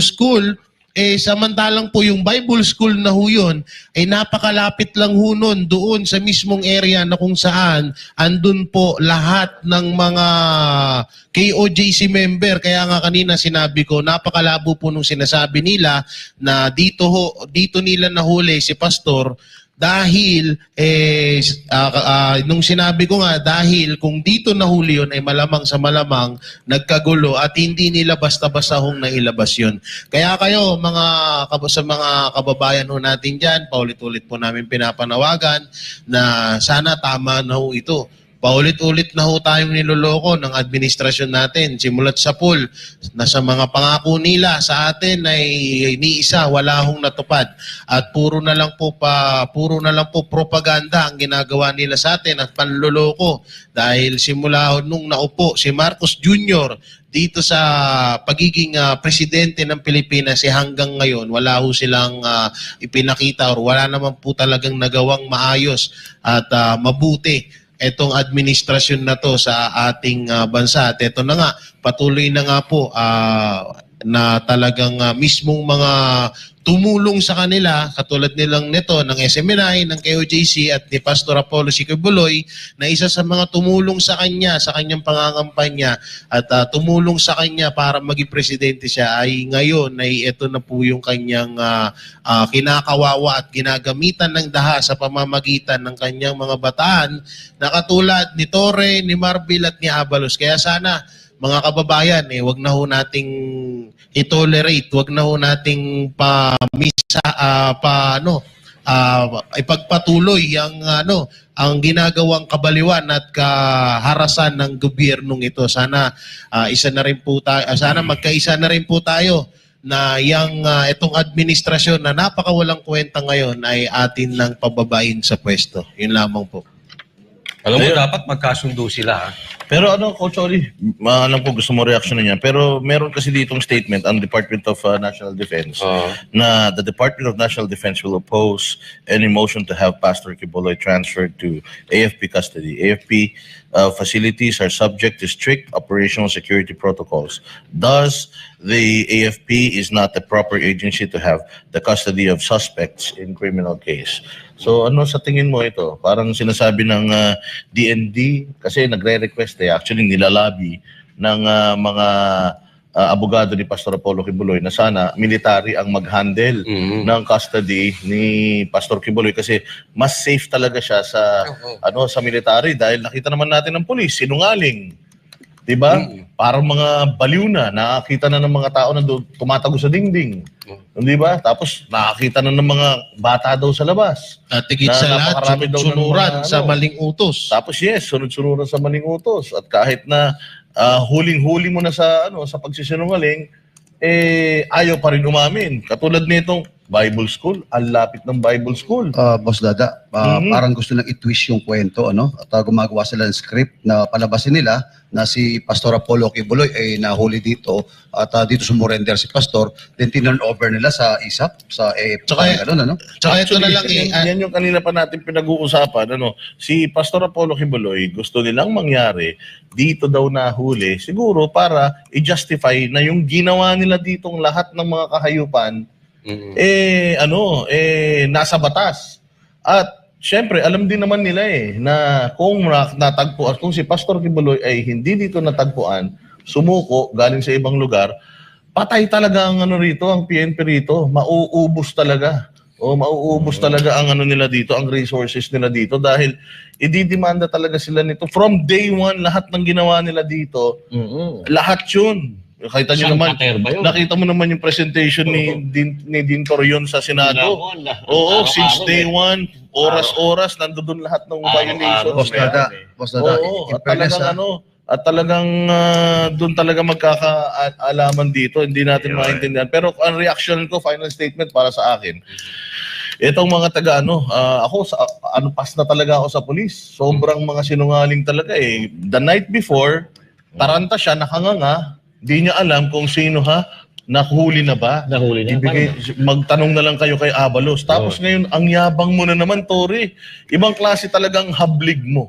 School. Samantalang po yung Bible School na ho yun, napakalapit lang ho nun doon sa mismong area na kung saan andun po lahat ng mga KOJC member. Kaya nga kanina sinabi ko, napakalabo po nung sinasabi nila na dito nila nahuli si Pastor dahil nung sinabi ko nga, dahil kung dito nahuli yun ay malamang sa malamang nagkagulo at hindi nila basta-basta hong nailabas yun. Kaya kayo sa mga kababayan ho natin dyan, paulit-ulit po namin pinapanawagan na sana tama na ho ito. Paulit-ulit na ho tayong niloloko ng administrasyon natin. Simulat sa pool na sa mga pangako nila sa atin ay ni isa wala hong natupad. At puro na lang po propaganda ang ginagawa nila sa atin at panloloko. Dahil simula nung naupo si Marcos Jr. dito sa pagiging presidente ng Pilipinas, hanggang ngayon wala ho silang ipinakita or wala naman po talagang nagawang maayos at mabuti etong administrasyon na to sa ating bansa. At ito na nga, patuloy na nga po na talagang mismong mga tumulong sa kanila, katulad nilang nito ng SMNI, ng KOJC at ni Pastor Apollo Sikibuloy, na isa sa mga tumulong sa kanya, sa kanyang pangangampanya at tumulong sa kanya para maging presidente siya, ay ngayon ay ito na po yung kanyang kinakawawa at ginagamitan ng daha sa pamamagitan ng kanyang mga bataan na katulad ni Torre, ni Marbil at ni Abalos. Kaya sana mga kababayan, wag na ho nating i-tolerate, wag na ho nating ipagpatuloy ang ginagawang kabaliwan at kaharasan ng gobyernong ito. Sana magkaisa na rin po tayo na itong administrasyon na napakawalang kwenta ngayon ay atin nang pababain sa pwesto. Yun lamang po. Alam mo, dapat magkasundo sila. Pero Coach Oli, alam ko gusto mo reaction na niyan. Pero meron kasi ditong statement ang Department of National Defense na the Department of National Defense will oppose any motion to have Pastor Kibuloy transferred to AFP custody. AFP facilities are subject to strict operational security protocols. Thus, the AFP is not the proper agency to have the custody of suspects in criminal case. So ano sa tingin mo ito? Parang sinasabi ng DND kasi nagre-request actually nilalabi ng mga abogado ni Pastor Apollo Kibuloy na sana military ang mag-handle ng custody ni Pastor Kibuloy kasi mas safe talaga siya sa sa military dahil nakita naman natin ng pulis sinungaling. 'Di ba? Parang mga baliw na, nakakita na ng mga tao na tumatago sa dingding. 'Di ba? Tapos nakakita na ng mga bata daw sa labas. At tigit sa lahat, sunod-sunuran sa maling utos. Tapos sunod-sunuran sa maling utos. At kahit na huling-huli mo na sa sa pagsisinungaling, ayaw pa rin umamin. Katulad nitong Bible school. Ang lapit ng Bible school. Boss Dada, parang gusto lang i-twist yung kwento, ano? At gumagawa sila ng script na palabasin nila na si Pastor Apollo Kibuloy ay nahuli dito at dito sumurrender si Pastor, then tinurn over nila sa ISAP, sa AFP, ano? Tsaka ito na lang yan yung kanina pa natin pinag-uusapan. Si Pastor Apollo Kibuloy, gusto nilang mangyari, dito daw nahuli, siguro para i-justify na yung ginawa nila ditong lahat ng mga kahayupan, nasa batas. At syempre, alam din naman nila na kung natagpuan, kung si Pastor Kibuloy ay hindi dito natagpuan, sumuko galing sa ibang lugar, patay talaga ang rito, ang PNP rito, mauubos talaga. Mauubos talaga ang nila dito, ang resources nila dito dahil ididemanda talaga sila nito. From day one, lahat ng ginawa nila dito, lahat yun. Nakita mo naman yung presentation ni Dean Torion sa Senado. Since day one, oras-oras, nandoon lahat ng violations. Boss Dada, at talagang doon talaga magkakaalaman dito. Hindi natin maintindihan. Pero ang reaction ko, final statement para sa akin, itong mga pas na talaga ako sa pulis. Sobrang mga sinungaling talaga eh. The night before, taranta siya, nakanganga, di niya alam kung sino nakuhuli na ba? Magtanong na lang kayo kay Abalos. Tapos ngayon, ang yabang mo na naman, Tori. Ibang klase talagang hablig mo.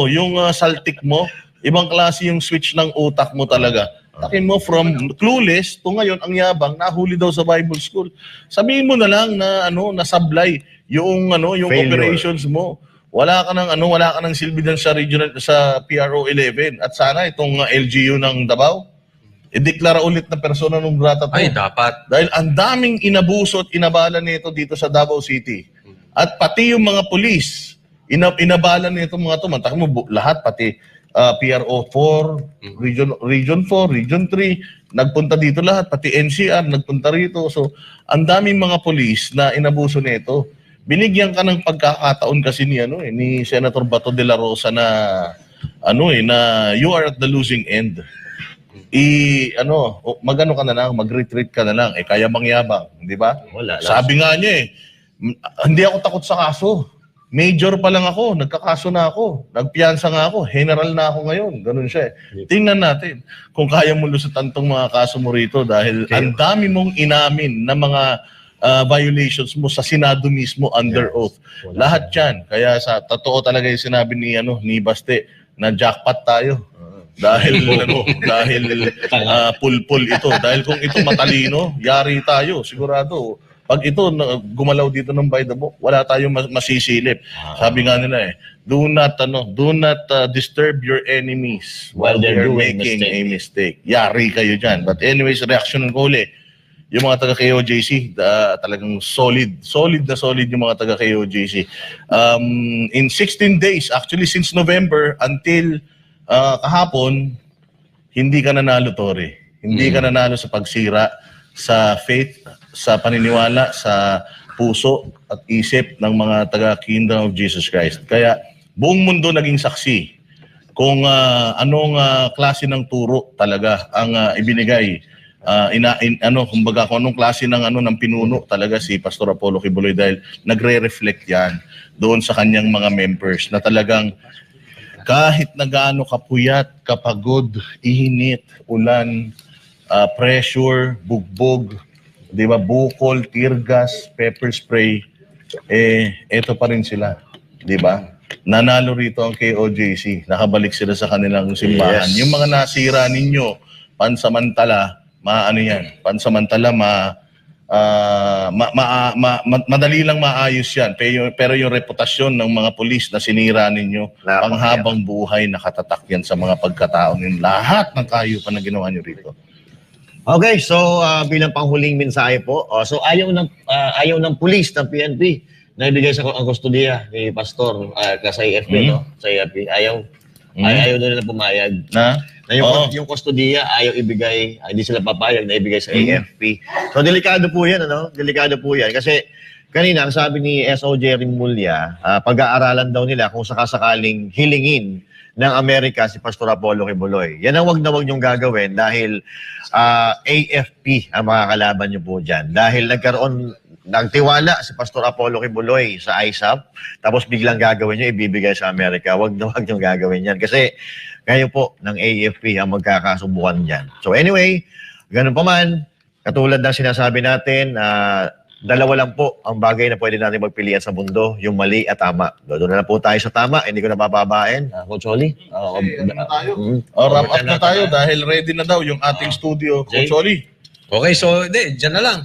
Yung saltik mo, ibang klase yung switch ng utak mo talaga. Takin mo from clueless to ngayon, ang yabang, nahuli daw sa Bible school. Sabihin mo na lang na nasablay yung operations mo. Wala ka ng silbi dun sa PRO 11 at sana itong LGU ng Davao ideklara ulit na persona non grata to. Ay, dapat. Dahil ang daming inabuso at inabala nito dito sa Davao City. At pati yung mga pulis, inabala nito mga to. Mantak mo, lahat, pati PRO 4, Region 4, Region 3, nagpunta dito lahat, pati NCR, nagpunta rito. So, ang daming mga pulis na inabuso nito. Binigyan ka ng pagkakataon kasi ni Senator Bato de la Rosa na you are at the losing end. Mag-ano ka na lang, mag-retreat ka na lang, kaya mangyabang, di ba? Sabi nga niya hindi ako takot sa kaso. Major pa lang ako, nagkakaso na ako, nagpiyansa nga ako, general na ako ngayon, ganun siya. Tingnan natin kung kaya mo lusutan tong mga kaso mo rito dahil ang dami mong inamin na mga violations mo sa Senado mismo under oath. Lahat yan. Kaya sa totoo talaga yung sinabi ni Baste na jackpot tayo. Dahil pulpul ito. Dahil kung ito matalino, yari tayo, sigurado. Pag ito gumalaw dito ng by the book, wala tayong masisilip. Sabi nga nila do not disturb your enemies while they're making a mistake. Yari kayo dyan. But anyways, reaction ko uli. Yung mga taga-KOJC, talagang solid yung mga taga-KOJC. In 16 days, actually since November until kahapon, hindi ka nanalo, Tori. Hindi ka nanalo sa pagsira, sa faith, sa paniniwala, sa puso at isip ng mga taga-Kingdom of Jesus Christ. Kaya buong mundo naging saksi kung anong klase ng turo talaga ang ibinigay. Kumbaga kung anong klase ng pinuno talaga si Pastor Apollo Kibuloy dahil nagre-reflect yan doon sa kanyang mga members na talagang kahit na gaano kapuyat, kapagod, ihinit, ulan, pressure, bugbog, di ba, bukol, tear gas, pepper spray, eto pa rin sila, di ba? Nanalo rito ang KOJC, nakabalik sila sa kanilang simbahan. Yes. Yung mga nasira ninyo, pansamantala, madali lang maayos yan. Pero yung reputasyon ng mga pulis na sinira ninyo, panghabang buhay nakatatak yan sa mga pagkatao ninyo. Lahat ng kahayupan na ginawa nyo rito. Okay, so bilang panghuling mensahe po, so ayaw ng pulis ng PNP na ibigay sa ang kustodiya ni Pastor sa AFP, no? Sa AFP, ayaw nila pumayag. Yung kustodiya ayaw ibigay, hindi sila papayag na ibigay sa AFP. So delikado po yan, Delikado po yan. Kasi kanina, ang sabi ni SOJ Rimulya, pag-aaralan daw nila kung sakasakaling hilingin ng Amerika si Pastor Apollo Kibuloy. Yan ang wag na wag niyong gagawin dahil AFP ang makakalaban niyo po dyan. Dahil nagtiwala si Pastor Apollo Kibuloy sa ISAP, tapos biglang gagawin niyo, ibibigay sa Amerika. Wag na wag niyong gagawin yan. Kasi kayo po ng AFP ang magkakasubukan dyan. So anyway, ganun pa man, katulad ng sinasabi natin, dalawa lang po ang bagay na pwede natin magpilian sa mundo, yung mali at tama. Doon na po tayo sa tama, hindi ko napapabain. Coach Oli? Wrap up na tayo dahil ready na daw yung ating studio. Coach Oli. Okay, so dyan na lang.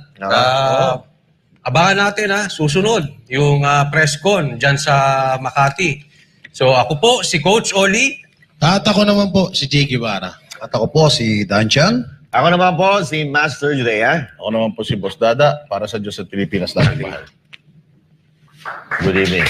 Abangan natin susunod yung press con dyan sa Makati. So ako po, si Coach Oli. At ako naman po, si Jay Guevara. At ako po si Danchan. Ako naman po, si Master Judea. Ako naman po si Boss Dada para sa Diyos at Pilipinas natin. Good evening.